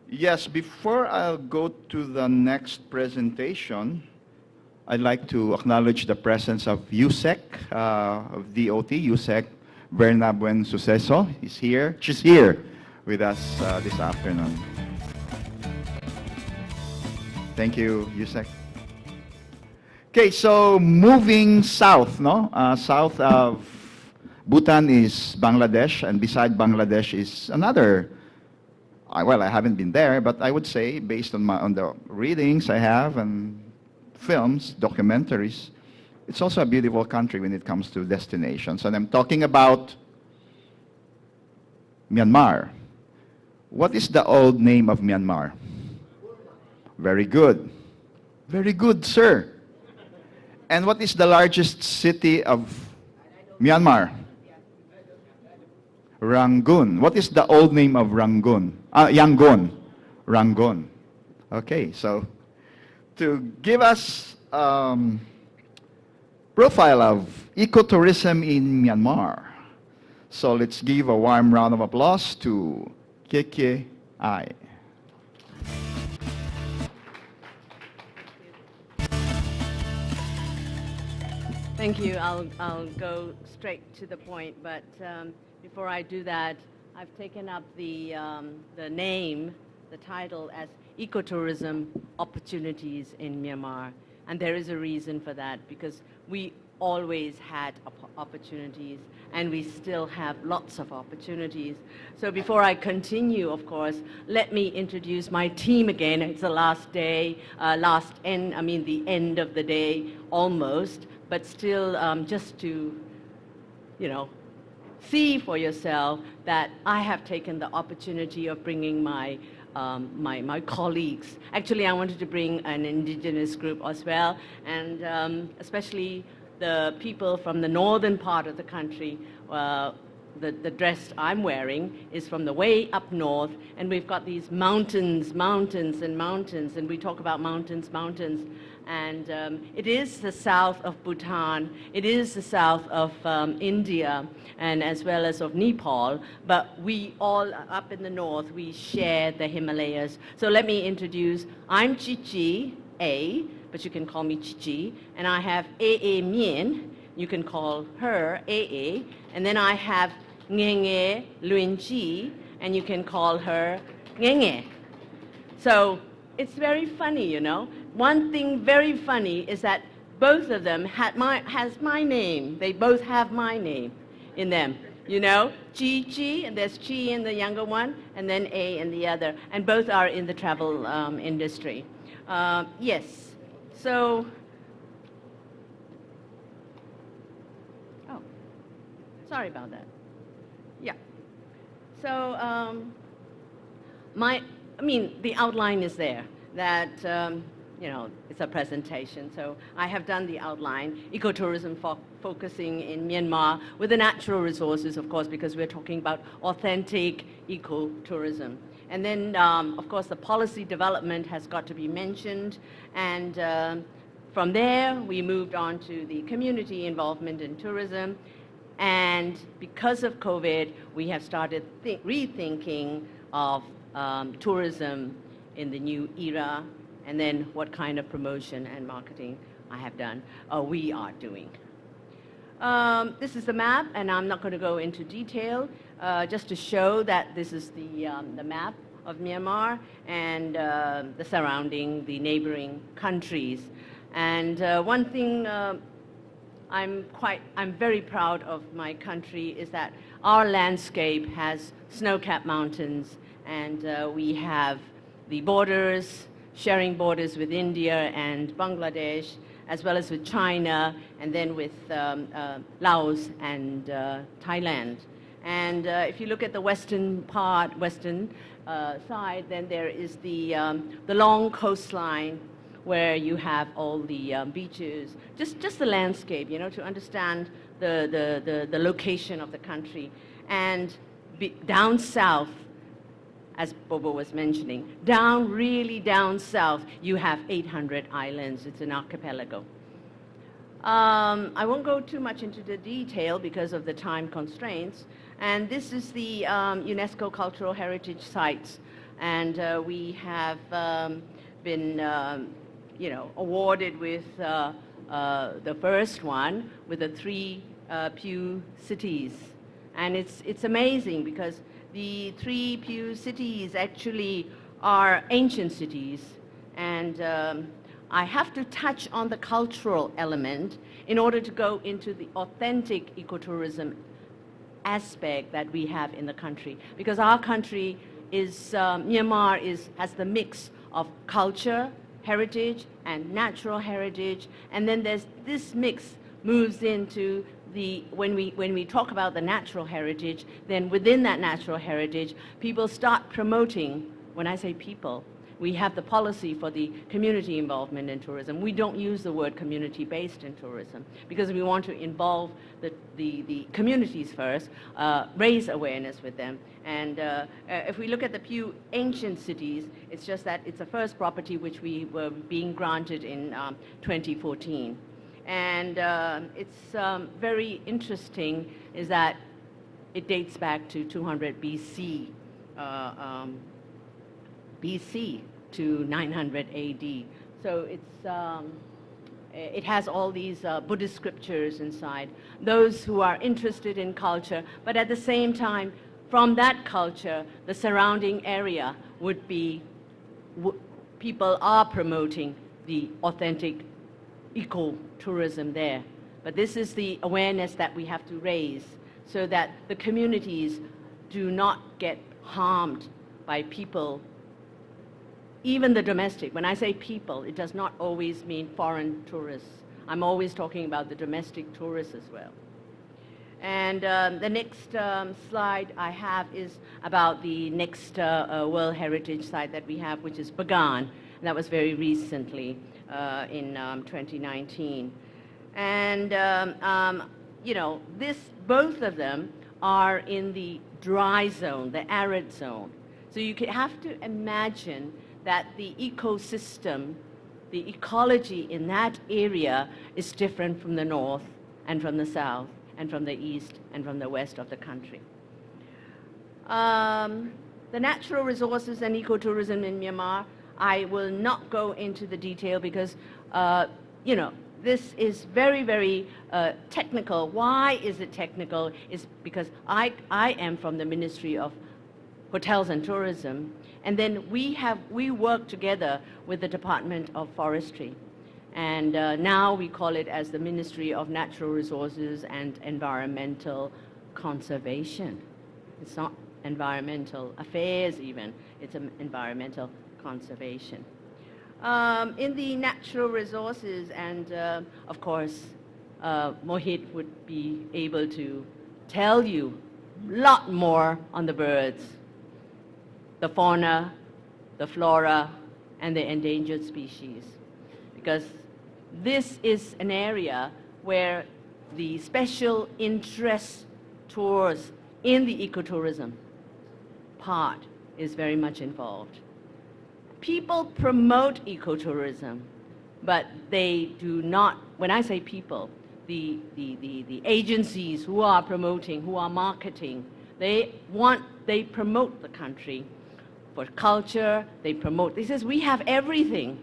Yes, before I'll go to the next presentation, I'd like to acknowledge the presence of USEC, of DOT, USEC Berna Buen Suceso is here. She's here with us this afternoon. Thank you, USEC. Okay, so moving south, south of Bhutan is Bangladesh, and beside Bangladesh is another. Well, I haven't been there, but I would say, based on the readings I have and films, documentaries, it's also a beautiful country when it comes to destinations. And I'm talking about Myanmar. What is the old name of Myanmar? Very good. Very good, sir. And what is the largest city of Myanmar? Rangoon. What is the old name of Rangoon? Yangon. Rangoon. Okay, so to give us profile of ecotourism in Myanmar. So let's give a warm round of applause to Keke Ai. Thank you. I'll go straight to the point, but before I do that, I've taken up the name, the title as Ecotourism Opportunities in Myanmar. And there is a reason for that, because we always had opportunities, and we still have lots of opportunities. So before I continue, of course, let me introduce my team again. It's the last day, the end of the day almost, but still just to, see for yourself that I have taken the opportunity of bringing my colleagues. Actually, I wanted to bring an indigenous group as well, and especially the people from the northern part of the country. The dress I'm wearing is from the way up north, and we've got these mountains, and we talk about mountains. And it is the south of Bhutan, it is the south of India, and as well as of Nepal, but we all up in the north, we share the Himalayas. So let me introduce, I'm Chichi A, but you can call me Chichi, and I have A Mien, you can call her A, and then I have Ngenge Luinji, and you can call her Ngenge. So it's very funny, you know. One thing very funny is that both of them has my name. They both have my name in them, you know. Chi, and there's Chi in the younger one, and then A in the other. And both are in the travel industry. Yes, so, oh, sorry about that. Yeah. So, the outline is there, that, you know, it's a presentation. So I have done the outline, ecotourism focusing in Myanmar with the natural resources, of course, because we're talking about authentic ecotourism. And then, of course, the policy development has got to be mentioned. And from there, we moved on to the community involvement in tourism. And because of COVID, we have started rethinking of tourism in the new era, and then what kind of promotion and marketing I have done, we are doing. This is the map, and I'm not going to go into detail, just to show that this is the map of Myanmar and the surrounding, the neighboring countries. And one thing I'm very proud of my country is that our landscape has snow-capped mountains, and we have the borders, sharing borders with India and Bangladesh, as well as with China, and then with Laos and Thailand. And if you look at the western side, then there is the long coastline where you have all the beaches, just the landscape, you know, to understand the location of the country. And down south, as Bobo was mentioning, really down south, you have 800 islands. It's an archipelago. I won't go too much into the detail because of the time constraints. And this is the UNESCO Cultural Heritage Sites. And we have been, you know, awarded with the first one with the 3 Pew cities. And it's amazing because the 3 Pew cities actually are ancient cities, and I have to touch on the cultural element in order to go into the authentic ecotourism aspect that we have in the country. Because our country is, Myanmar has the mix of culture, heritage, and natural heritage, and then there's this mix moves into when we talk about the natural heritage, then within that natural heritage, people start promoting. When I say people, we have the policy for the community involvement in tourism. We don't use the word community-based in tourism because we want to involve the communities first, raise awareness with them. And if we look at the Pew ancient cities, it's just that it's the first property which we were being granted in 2014. And it's very interesting is that it dates back to 200 BC, BC to 900 AD. So it has all these Buddhist scriptures inside. Those who are interested in culture, but at the same time, from that culture, the surrounding area would be, people are promoting the authentic ecotourism there. But this is the awareness that we have to raise so that the communities do not get harmed by people, even the domestic. When I say people, it does not always mean foreign tourists. I'm always talking about the domestic tourists as well. And the next slide I have is about the next World Heritage Site that we have, which is Bagan. That was very recently. In 2019. And, you know, both of them are in the dry zone, the arid zone. So you have to imagine that the ecosystem, the ecology in that area is different from the north and from the south and from the east and from the west of the country. The natural resources and ecotourism in Myanmar, I will not go into the detail because, you know, this is very, very technical. Why is it technical? Is because I am from the Ministry of hotels and tourism. And then we work together with the Department of Forestry. And now we call it as the Ministry of Natural Resources and Environmental Conservation. It's not environmental affairs even, it's environmental conservation. In the natural resources, and of course, Mohit would be able to tell you a lot more on the birds, the fauna, the flora, and the endangered species. Because this is an area where the special interest tours in the ecotourism part is very much involved. People promote ecotourism, but they do not, when I say people, the agencies who are promoting, who are marketing, they promote the country for culture, they promote, they says, we have everything.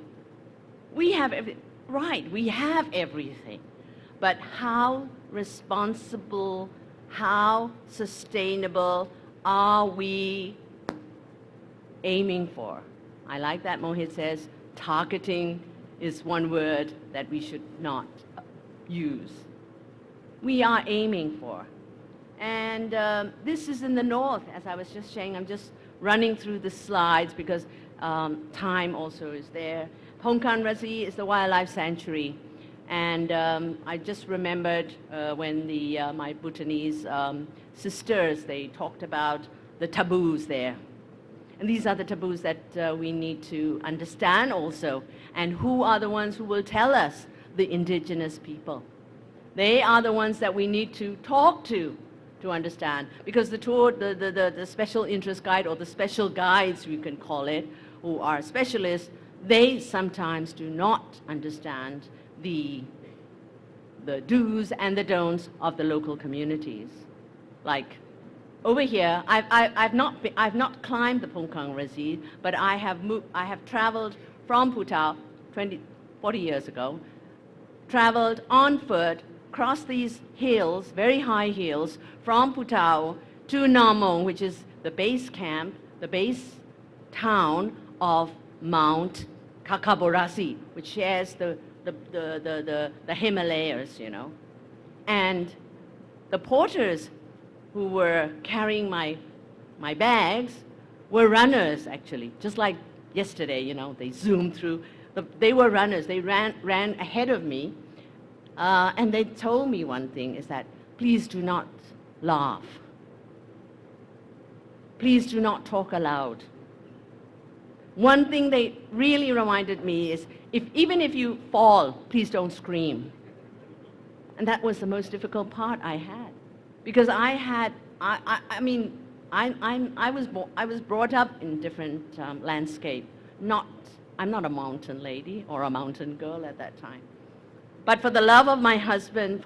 We have right, we have everything. But how responsible, how sustainable are we aiming for? I like that Mohit says targeting is one word that we should not use. We are aiming for. And this is in the north, as I was just saying. I'm just running through the slides because time also is there. Hongkan Rasi is the wildlife sanctuary. And I just remembered when my Bhutanese sisters, they talked about the taboos there. And these are the taboos that we need to understand also. And who are the ones who will tell us? The indigenous people. They are the ones that we need to talk to understand. Because the tour, the special interest guide, or the special guides we can call it, who are specialists, they sometimes do not understand the do's and the don'ts of the local communities. Like over here, I've not climbed the Pungkang Rasi, but I have traveled from Putao 40 years ago, traveled on foot, crossed these hills, very high hills, from Putao to Namong, which is the base camp, the base town of Mount Kakaborasi, which shares the Himalayas, you know. And the porters who were carrying my bags were runners, actually, just like yesterday, you know, they zoomed through. They were runners. They ran ahead of me, and they told me one thing, is that please do not laugh. Please do not talk aloud. One thing they really reminded me is, even if you fall, please don't scream. And that was the most difficult part I had. Because I was brought up in different landscape. I'm not a mountain lady or a mountain girl at that time. But for the love of my husband,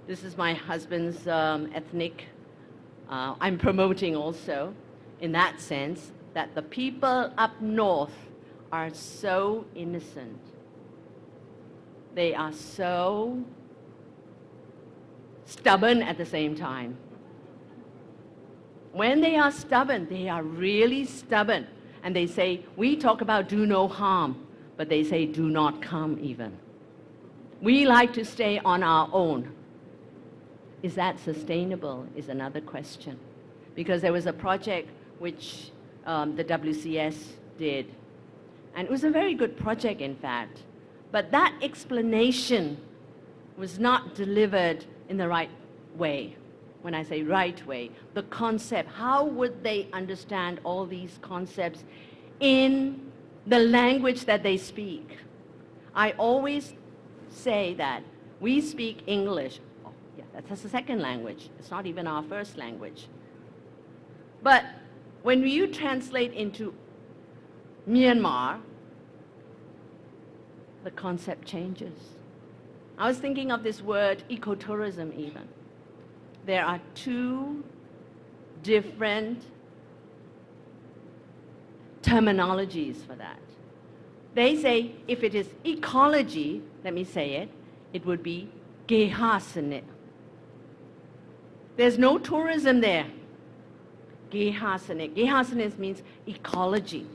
this is my husband's ethnic, I'm promoting also, in that sense, that the people up north are so innocent. They are so stubborn at the same time. When they are stubborn, they are really stubborn. And they say, we talk about do no harm, but they say do not come even. We like to stay on our own. Is that sustainable is another question. Because there was a project which the WCS did. And it was a very good project, in fact. But that explanation was not delivered in the right way. When I say right way, the concept, how would they understand all these concepts in the language that they speak? I always say that we speak English. Oh, yeah, that's the second language. It's not even our first language. But when you translate into Myanmar, the concept changes. I was thinking of this word ecotourism even. There are two different terminologies for that. They say if it is ecology, let me say it, it would be Gehasanit. There's no tourism there. Gehasanik. Gehasanik means ecology.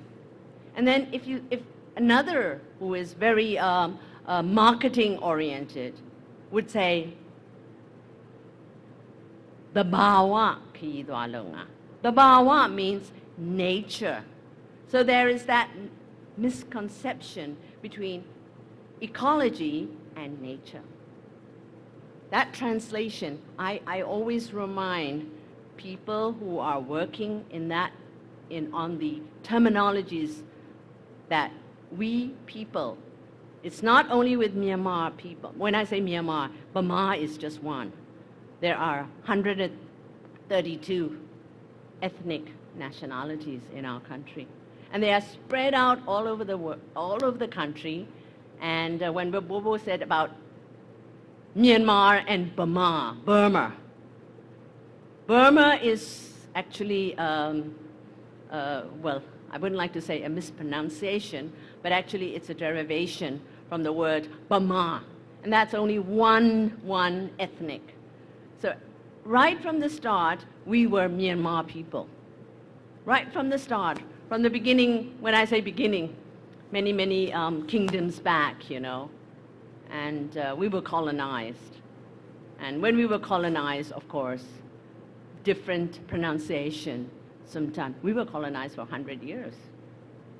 And then if another who is very marketing oriented would say, the bawa ki dwa longa. The bawa means nature. So there is that misconception between ecology and nature. That translation, I always remind people who are working on the terminologies that we people, it's not only with Myanmar people. When I say Myanmar, Burma is just one. There are 132 ethnic nationalities in our country. And they are spread out all over the country. And when Bobo said about Myanmar and Burma is actually, well, I wouldn't like to say a mispronunciation, but actually it's a derivation from the word Burma. And that's only one ethnic. So right from the start, we were Myanmar people. Right from the start, from the beginning, when I say beginning, many kingdoms back, you know, and we were colonized. And when we were colonized, of course, different pronunciation sometimes. We were colonized for 100 years.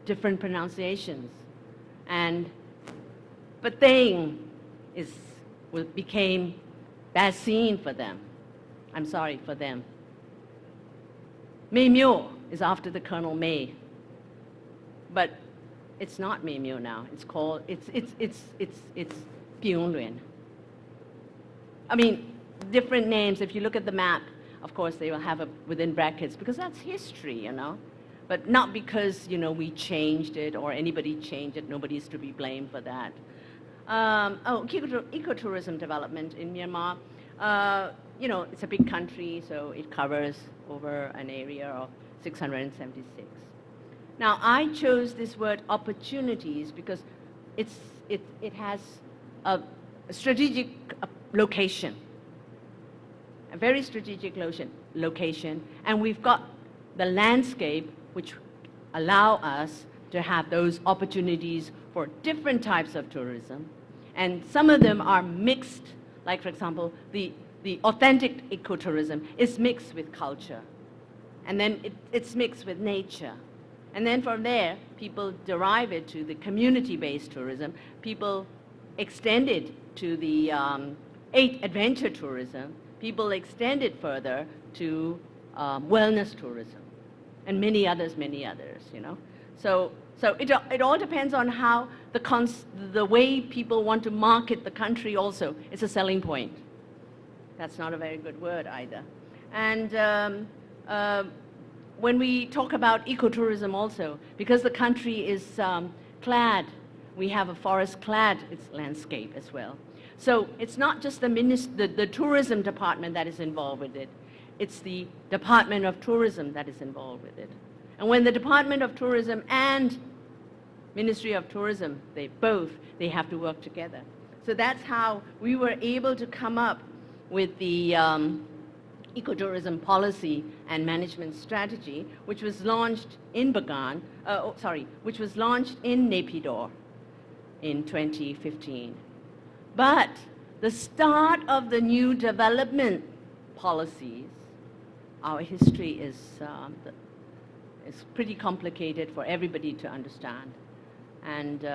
Different pronunciations. And Pateng became Basin for them. I'm sorry for them. May Myo is after the Colonel May. But it's not May Myo now. It's called, it's Pyong Luen. I mean, different names. If you look at the map, of course, they will have it within brackets because that's history, you know. But not because, you know, we changed it or anybody changed it. Nobody is to be blamed for that. Ecotourism development in Myanmar. You know, it's a big country, so it covers over an area of 676. Now, I chose this word opportunities because it has a strategic location, a very strategic location, and we've got the landscape which allow us to have those opportunities for different types of tourism. And some of them are mixed, like for example, the authentic ecotourism is mixed with culture. And then it's mixed with nature. And then from there, people derive it to the community-based tourism. People extend it to the adventure tourism. People extend it further to wellness tourism, and many others, you know. So it all depends on how the way people want to market the country also. It's a selling point. That's not a very good word either. And when we talk about ecotourism also, because the country is clad, we have a forest-clad landscape as well. So it's not just the tourism department that is involved with it. It's the Department of Tourism that is involved with it. And when the Department of Tourism and Ministry of Tourism, they have to work together. So that's how we were able to come up with the ecotourism policy and management strategy, which was launched in which was launched in Naypyidaw in 2015. But the start of the new development policies, our history is pretty complicated for everybody to understand. And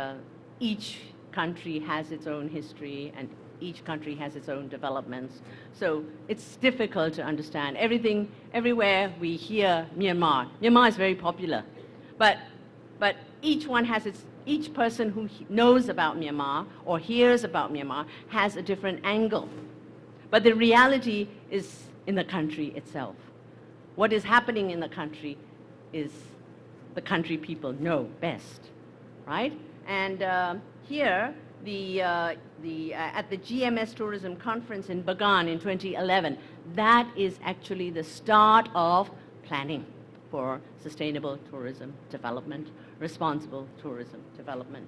each country has its own history, and each country has its own developments. So it's difficult to understand. Everywhere we hear Myanmar. Myanmar is very popular. But each person who knows about Myanmar or hears about Myanmar has a different angle. But the reality is in the country itself. What is happening in the country is the country people know best, right? And here, at the GMS Tourism Conference in Bagan in 2011, that is actually the start of planning for sustainable tourism development, responsible tourism development.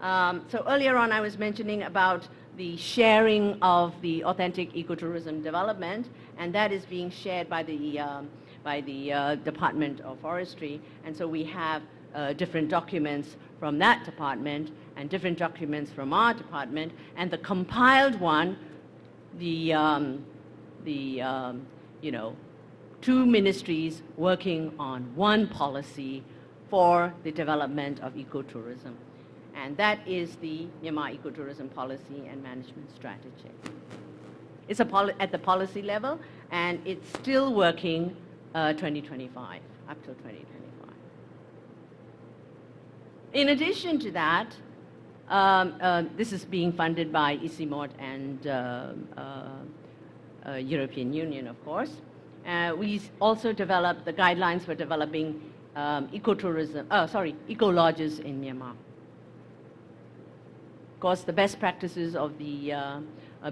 So earlier on I was mentioning about the sharing of the authentic ecotourism development, and that is being shared by the Department of Forestry. And so we have different documents from that department and different documents from our department, and the compiled one, you know, two ministries working on one policy for the development of ecotourism. And that is the Myanmar Ecotourism Policy and Management Strategy. It's at the policy level, and it's still working 2025, up till 2025. In addition to that, this is being funded by ICIMOD and European Union, of course. We also developed the guidelines for developing eco-lodges in Myanmar. Of course, the best practices of the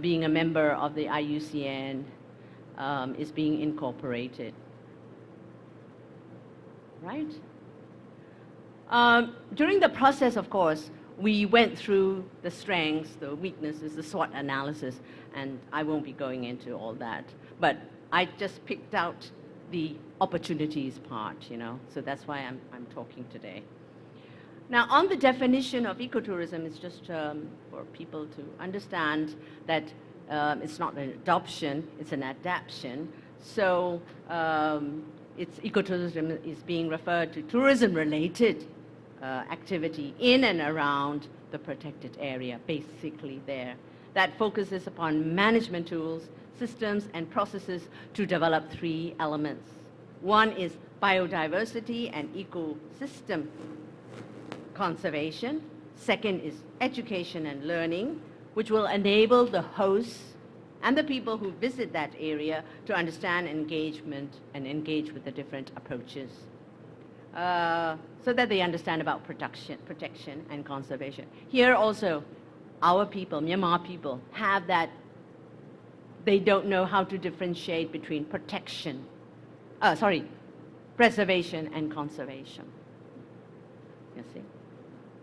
being a member of the IUCN is being incorporated. Right? During the process, of course, we went through the strengths, the weaknesses, the SWOT analysis, and I won't be going into all that. But I just picked out the opportunities part, you know, so that's why I'm talking today. Now, on the definition of ecotourism, it's just for people to understand that it's not an adoption, it's an adaptation. So ecotourism is being referred to tourism-related activity in and around the protected area, basically there. That focuses upon management tools, systems, and processes to develop three elements. One is biodiversity and ecosystem conservation. Second is education and learning, which will enable the hosts and the people who visit that area to understand engagement and engage with the different approaches so that they understand about protection and conservation. Here also, our people, Myanmar people, have that, they don't know how to differentiate between preservation and conservation. You see?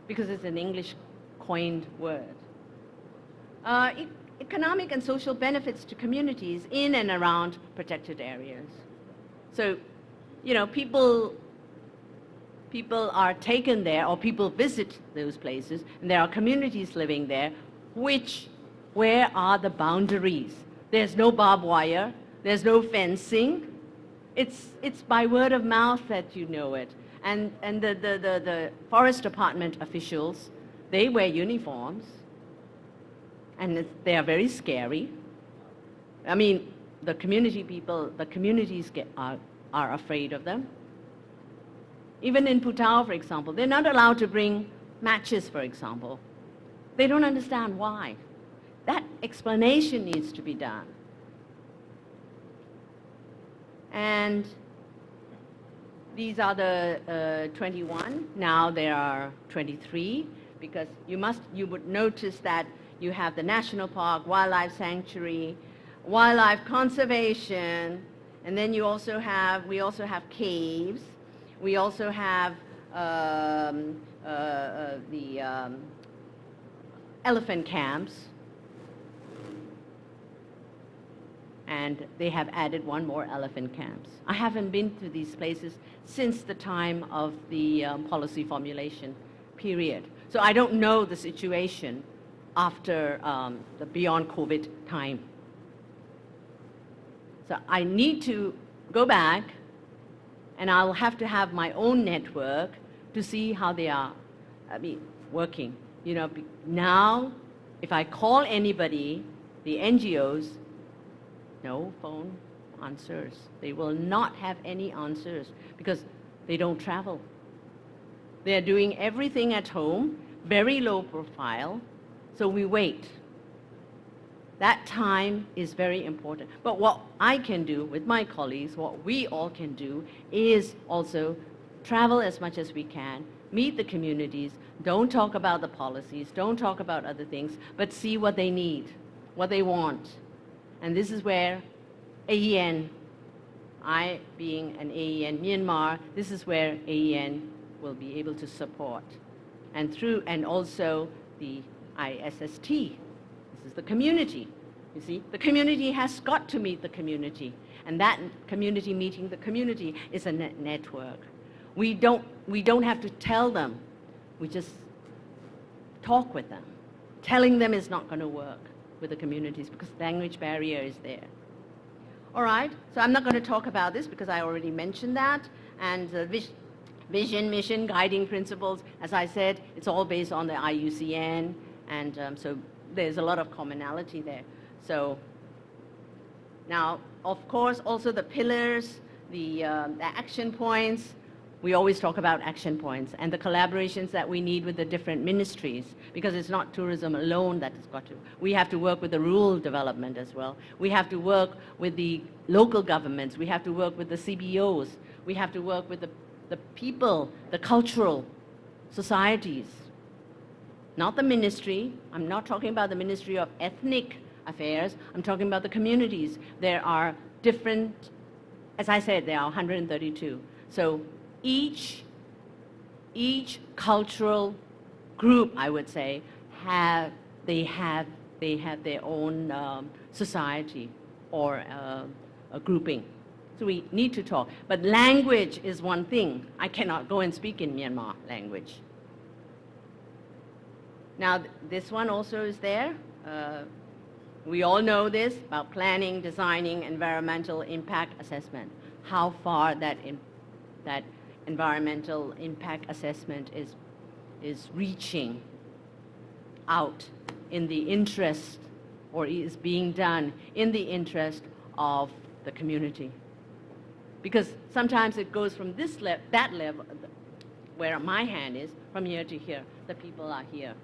Because it's an English coined word. Economic and social benefits to communities in and around protected areas. So, you know, people are taken there, or people visit those places, and there are communities living there, where are the boundaries? There's no barbed wire, there's no fencing. It's by word of mouth that you know it. And the forest department officials, they wear uniforms, and they are very scary. I mean, the community people, the communities are afraid of them. Even in Putao, for example, they're not allowed to bring matches, for example. They don't understand why. That explanation needs to be done. And these are the 21. Now there are 23, because you would notice that you have the national park, wildlife sanctuary, wildlife conservation, and then we also have caves. We also have the elephant camps, and they have added one more elephant camps. I haven't been to these places since the time of the policy formulation period. So I don't know the situation after the beyond COVID time. So I need to go back, and I'll have to have my own network to see how they are, working. You know, now, if I call anybody, the NGOs, no phone answers. They will not have any answers because they don't travel. They're doing everything at home, very low profile, so we wait. That time is very important. But what I can do with my colleagues, what we all can do, is also travel as much as we can, meet the communities, don't talk about the policies, don't talk about other things, but see what they need, what they want. And this is where AEN, I being an AEN Myanmar, this is where AEN will be able to support. And also the ISST, This is the community. You see, the community has got to meet the community. And that community meeting the community is a network. We don't have to tell them. We just talk with them. Telling them is not going to work with the communities because language barrier is there. All right, so I'm not going to talk about this because I already mentioned that. And vision, mission, guiding principles, as I said, it's all based on the IUCN. And so there's a lot of commonality there. So now, of course, also the pillars, the action points. We always talk about action points and the collaborations that we need with the different ministries, because it's not tourism alone that has got to. We have to work with the rural development as well. We have to work with the local governments. We have to work with the CBOs. We have to work with the people, the cultural societies. Not the ministry. I'm not talking about the Ministry of Ethnic Affairs. I'm talking about the communities. There are different, as I said, there are 132. So each cultural group, I would say, have their own society or a grouping. So we need to talk. But language is one thing. I cannot go and speak in Myanmar language. Now, this one also is there. We all know this about planning, designing, environmental impact assessment. How far that environmental impact assessment is reaching out in the interest, or is being done in the interest of the community. Because sometimes it goes from that level, where my hand is, from here to here. The people are here.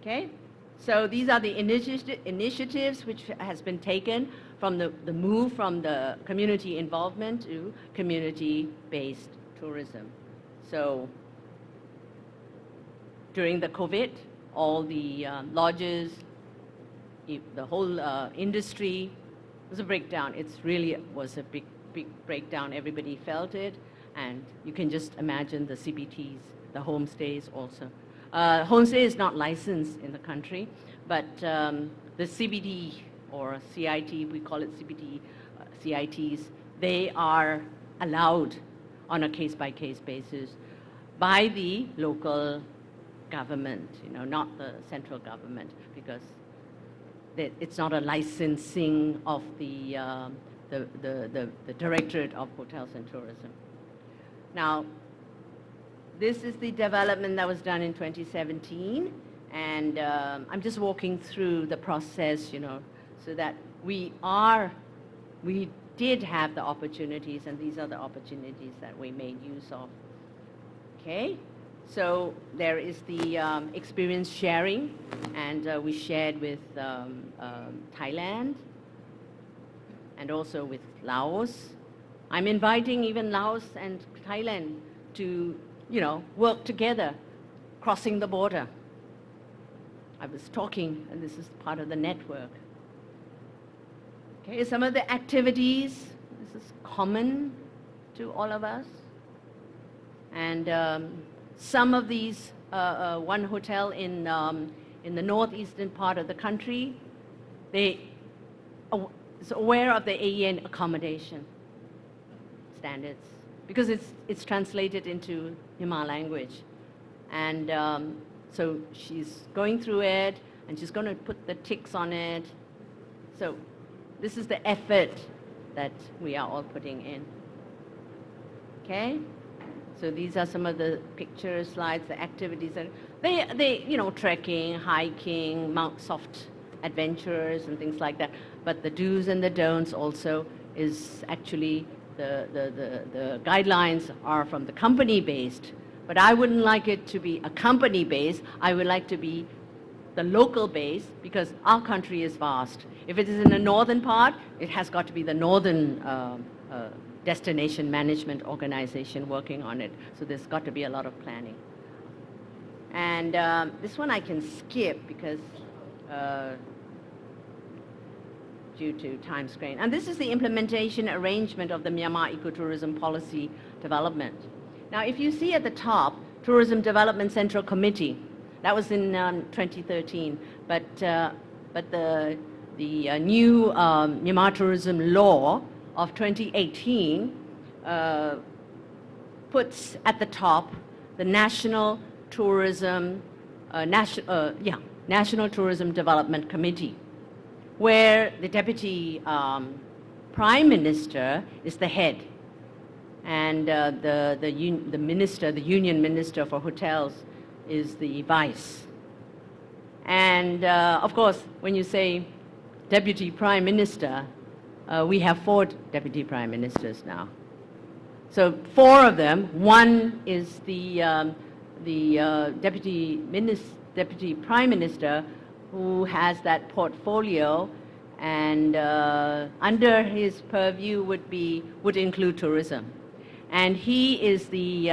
Okay? So these are the initiatives which has been taken from the move from the community involvement to community-based tourism. So during the COVID, all the lodges, the whole industry was a breakdown. It really was a big breakdown. Everybody felt it, and you can just imagine the CBTs, the homestays also. Homestay is not licensed in the country, but the CBD or CIT, we call it CBD, CITs, they are allowed on a case-by-case basis by the local government, not the central government, because it's not a licensing of the Directorate of Hotels and Tourism. Now, this is the development that was done in 2017, and I'm just walking through the process, so that we did have the opportunities, and these are the opportunities that we made use of. Okay, so there is the experience sharing, and we shared with Thailand, and also with Laos. I'm inviting even Laos and Thailand to work together, crossing the border. I was talking, and this is part of the network. Okay, some of the activities, this is common to all of us. And some of these, one hotel in the northeastern part of the country, they is aware of the AEN accommodation standards, because it's translated into Myanmar language. And so she's going through it, and she's going to put the ticks on it. So this is the effort that we are all putting in. Okay? So these are some of the picture slides, the activities. And they trekking, hiking, Mount Soft adventures and things like that. But the do's and the don'ts also is actually the guidelines are from the company-based. But I wouldn't like it to be a company-based. I would like to be the local base, because our country is vast. If it is in the northern part, it has got to be the northern destination management organization working on it. So there's got to be a lot of planning. And this one I can skip because due to time strain. And this is the implementation arrangement of the Myanmar Ecotourism Policy Development. Now, if you see at the top, Tourism Development Central Committee, That was in 2013. But the new Myanmar tourism law of 2018 puts at the top the National Tourism National Tourism Development Committee, where the Deputy Prime Minister is the head, and the Union Minister for Hotels is the vice. And of course, when you say Deputy Prime Minister, we have 4 Deputy Prime Ministers now. So 4 of them, one is the Deputy Prime Minister who has that portfolio, and under his purview would include tourism. And he is the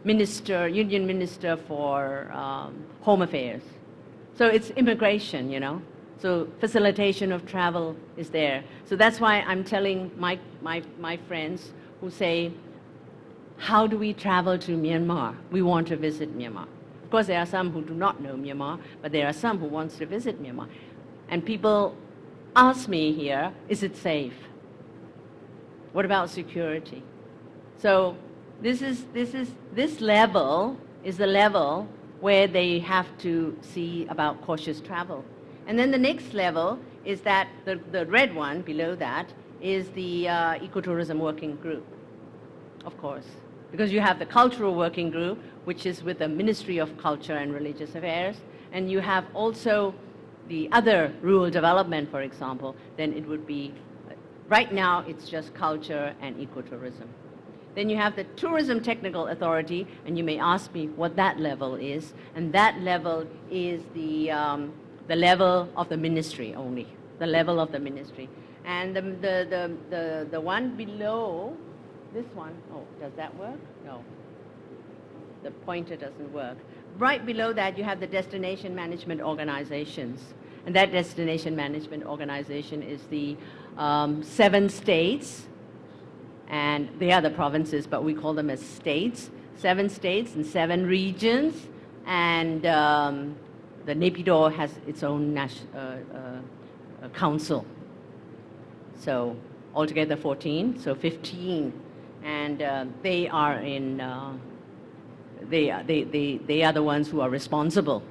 Union Minister for Home Affairs. So it's immigration, you know. So facilitation of travel is there. So that's why I'm telling my friends who say, how do we travel to Myanmar? We want to visit Myanmar. Of course, there are some who do not know Myanmar, but there are some who want to visit Myanmar. And people ask me here, is it safe? What about security? So this level is the level where they have to see about cautious travel. And then the next level is that the red one below that is the ecotourism working group, of course. Because you have the cultural working group, which is with the Ministry of Culture and Religious Affairs, and you have also the other rural development, for example, then it would be, right now it's just culture and ecotourism. Then you have the Tourism Technical Authority, and you may ask me what that level is, and that level is the level of the ministry only, the level of the ministry. And the one below, this one, oh, does that work? No. The pointer doesn't work. Right below that, you have the destination management organizations. And that destination management organization is the 7 states, and they are the provinces, but we call them as states. 7 states and 7 regions, and the Naypyidaw has its own council. So altogether 14, so 15, and they are in. They are the ones who are responsible.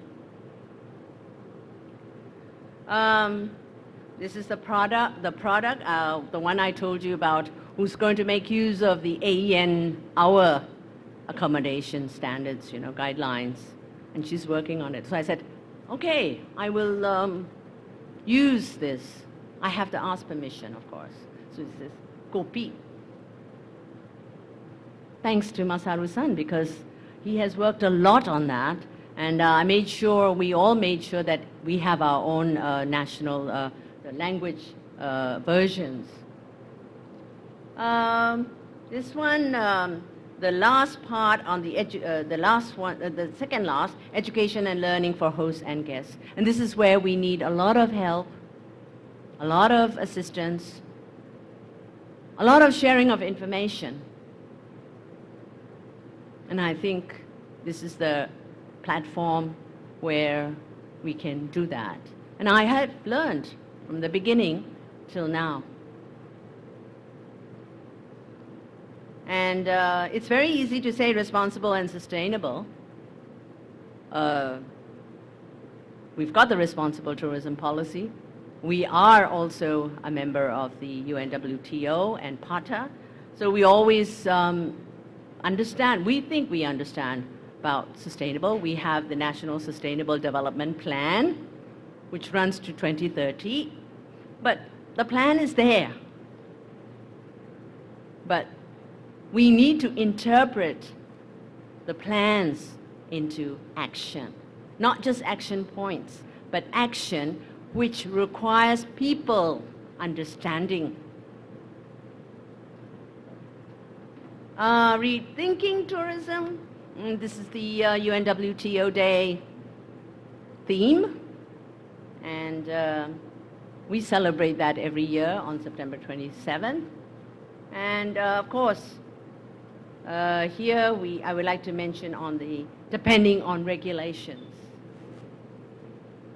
This is the product, the one I told you about, who's going to make use of the AEN, our accommodation standards, you know, guidelines, and she's working on it. So I said, okay, I will use this. I have to ask permission, of course. So it says, Kopi. Thanks to Masaru-san, because he has worked a lot on that, and I made sure, we all made sure that we have our own national language versions. This one, the last part on the second last, education and learning for hosts and guests. And this is where we need a lot of help, a lot of assistance, a lot of sharing of information. And I think this is the platform where we can do that. And I have learned from the beginning till now. And it's very easy to say responsible and sustainable. We've got the responsible tourism policy. We are also a member of the UNWTO and PATA. So we always understand, we think we understand about sustainable. We have the National Sustainable Development Plan, which runs to 2030. But the plan is there. But we need to interpret the plans into action. Not just action points, but action which requires people understanding. Rethinking tourism. This is the UNWTO Day theme. And we celebrate that every year on September 27th. And of course, here I would like to mention on the depending on regulations.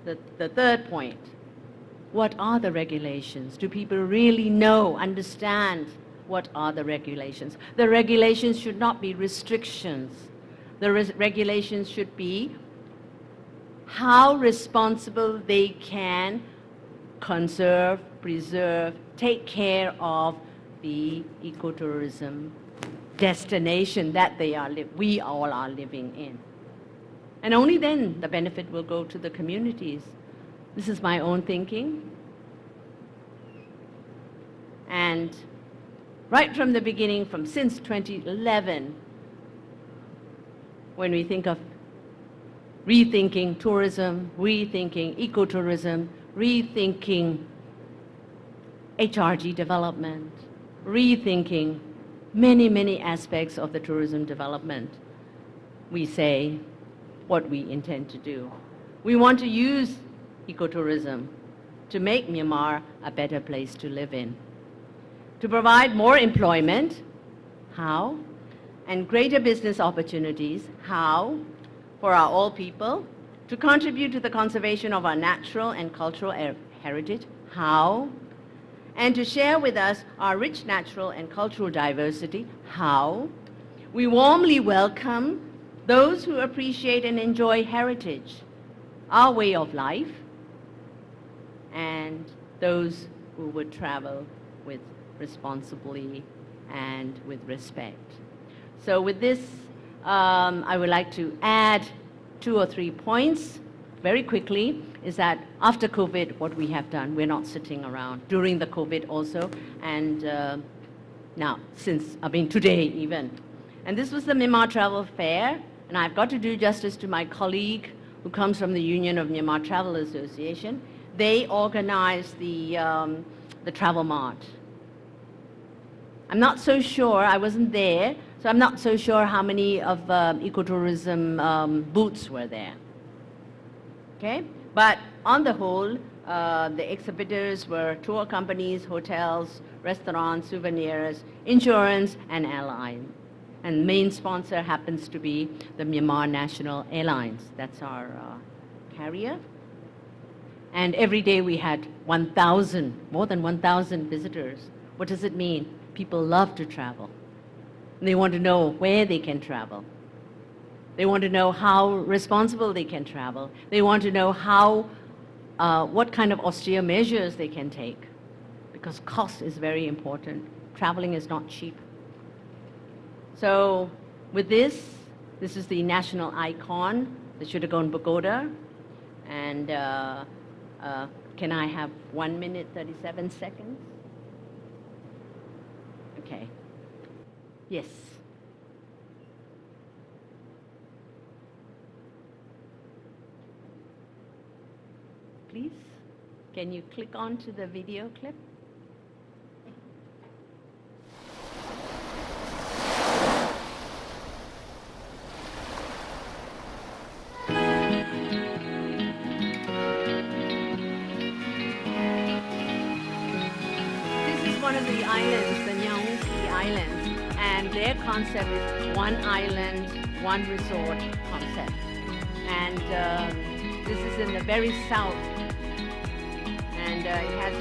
the third point. What are the regulations? Do people really know, understand what are the regulations? The regulations should not be restrictions. The regulations should be how responsible they can conserve, preserve, take care of the ecotourism destination that we all are living in. And only then the benefit will go to the communities. This is my own thinking. And right from the beginning, since 2011, when we think of rethinking tourism, rethinking ecotourism, rethinking HRG development, rethinking many, many aspects of the tourism development, we say what we intend to do. We want to use ecotourism to make Myanmar a better place to live in, to provide more employment, how? And greater business opportunities, how? For our all people, to contribute to the conservation of our natural and cultural heritage, how? And to share with us our rich natural and cultural diversity, how? We warmly welcome those who appreciate and enjoy heritage, our way of life, and those who would travel with responsibly and with respect. So with this, I would like to add 2 or 3 points very quickly, is that after COVID, what we have done, we're not sitting around during the COVID also, and now, today even. And this was the Myanmar Travel Fair, and I've got to do justice to my colleague who comes from the Union of Myanmar Travel Association. They organized the Travel Mart. I'm not so sure, I wasn't there, so I'm not so sure how many of ecotourism booths were there. Okay? But on the whole, the exhibitors were tour companies, hotels, restaurants, souvenirs, insurance, and airline. And main sponsor happens to be the Myanmar National Airlines. That's our carrier. And every day we had more than 1,000 visitors. What does it mean? People love to travel. They want to know where they can travel. They want to know how responsible they can travel. They want to know what kind of austere measures they can take, because cost is very important. Traveling is not cheap. So with this is the national icon, the Shootagon Pagoda, and can I have 1 minute, 37 seconds? Okay. Yes. Please, can you click on to the video clip? This is one of the islands, the Nyangsi Islands, and their concept is one island, one resort concept. And this is in the very south, and it has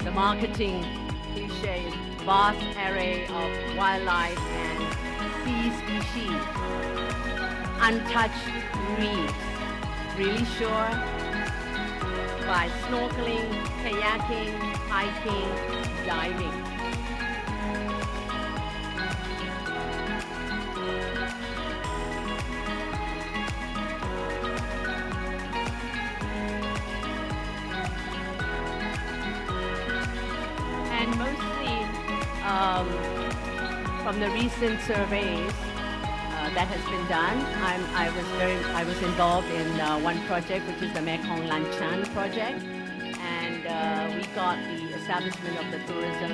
the marketing cliche is vast array of wildlife and sea species, untouched reefs, really sure, by snorkeling, kayaking, hiking, diving. And mostly from the recent surveys that has been done, I was involved in one project, which is the Mekong Lanchan project, and we got the establishment of the tourism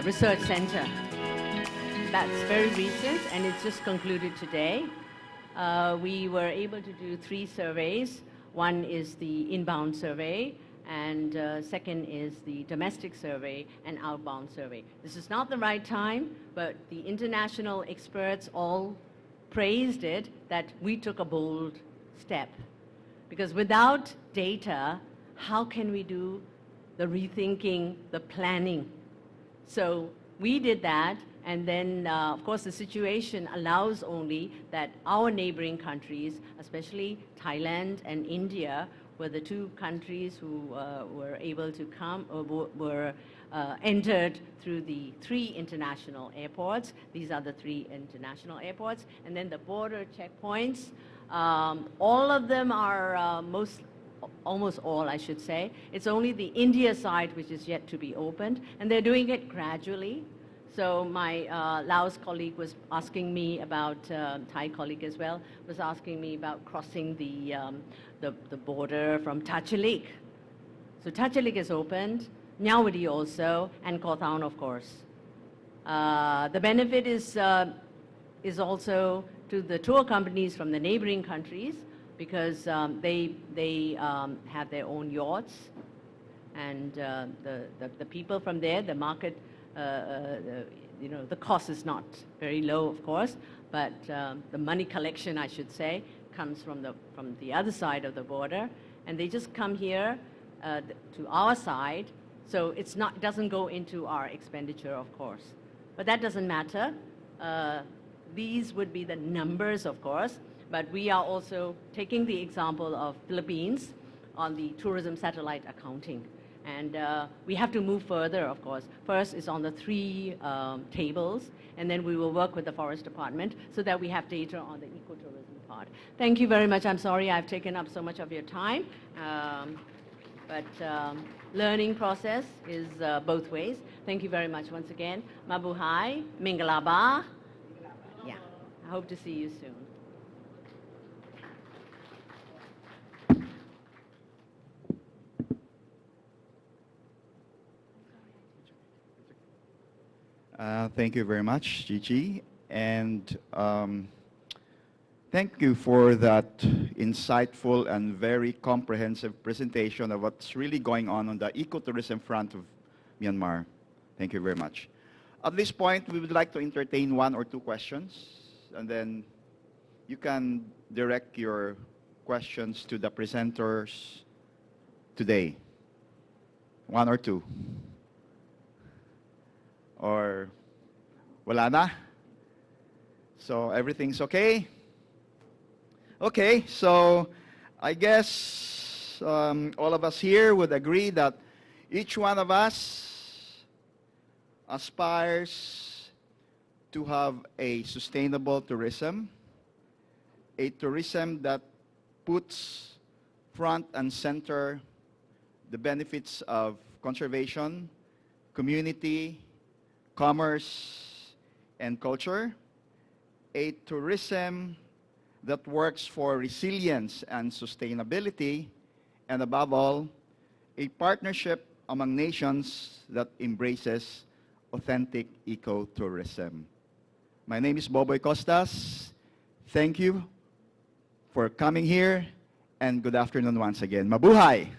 research center. That's very recent, and it's just concluded today. We were able to do 3 surveys. One is the inbound survey, and second is the domestic survey and outbound survey. This is not the right time, but the international experts all praised it that we took a bold step. Because without data, how can we do the rethinking, the planning? So we did that, and then, of course, the situation allows only that our neighboring countries, especially Thailand and India, were the two countries who were able to come, or were entered through the 3 international airports. These are the 3 international airports. And then the border checkpoints, all of them are almost all, I should say. It's only the India side which is yet to be opened, and they're doing it gradually. So my Laos colleague was asking me about, Thai colleague as well, was asking me about crossing the border from Tachalik. So Tachalik is opened, Nyawadi also, and Koh Than, of course. The benefit is also to the tour companies from the neighboring countries, because they have their own yachts, and the people from there, the market, you know, the cost is not very low, of course, but the money collection, I should say, comes from the other side of the border, and they just come here to our side, so it doesn't go into our expenditure, of course. But that doesn't matter. These would be the numbers, of course, but we are also taking the example of Philippines on the tourism satellite accounting. And we have to move further, of course. First is on the 3 tables, and then we will work with the Forest Department so that we have data on the ecotourism part. Thank you very much. I'm sorry I've taken up so much of your time, but learning process is both ways. Thank you very much once again. Mabuhay, Mingalaba. Yeah, I hope to see you soon. Thank you very much, Gigi. And thank you for that insightful and very comprehensive presentation of what's really going on the ecotourism front of Myanmar. Thank you very much. At this point, we would like to entertain 1 or 2 questions, and then you can direct your questions to the presenters today. 1 or 2. Or wala na? So everything's okay? Okay, so I guess all of us here would agree that each one of us aspires to have a sustainable tourism, a tourism that puts front and center the benefits of conservation, community, commerce, and culture, a tourism that works for resilience and sustainability, and above all, a partnership among nations that embraces authentic ecotourism. My name is Boboy Costas. Thank you for coming here, and good afternoon once again. Mabuhay!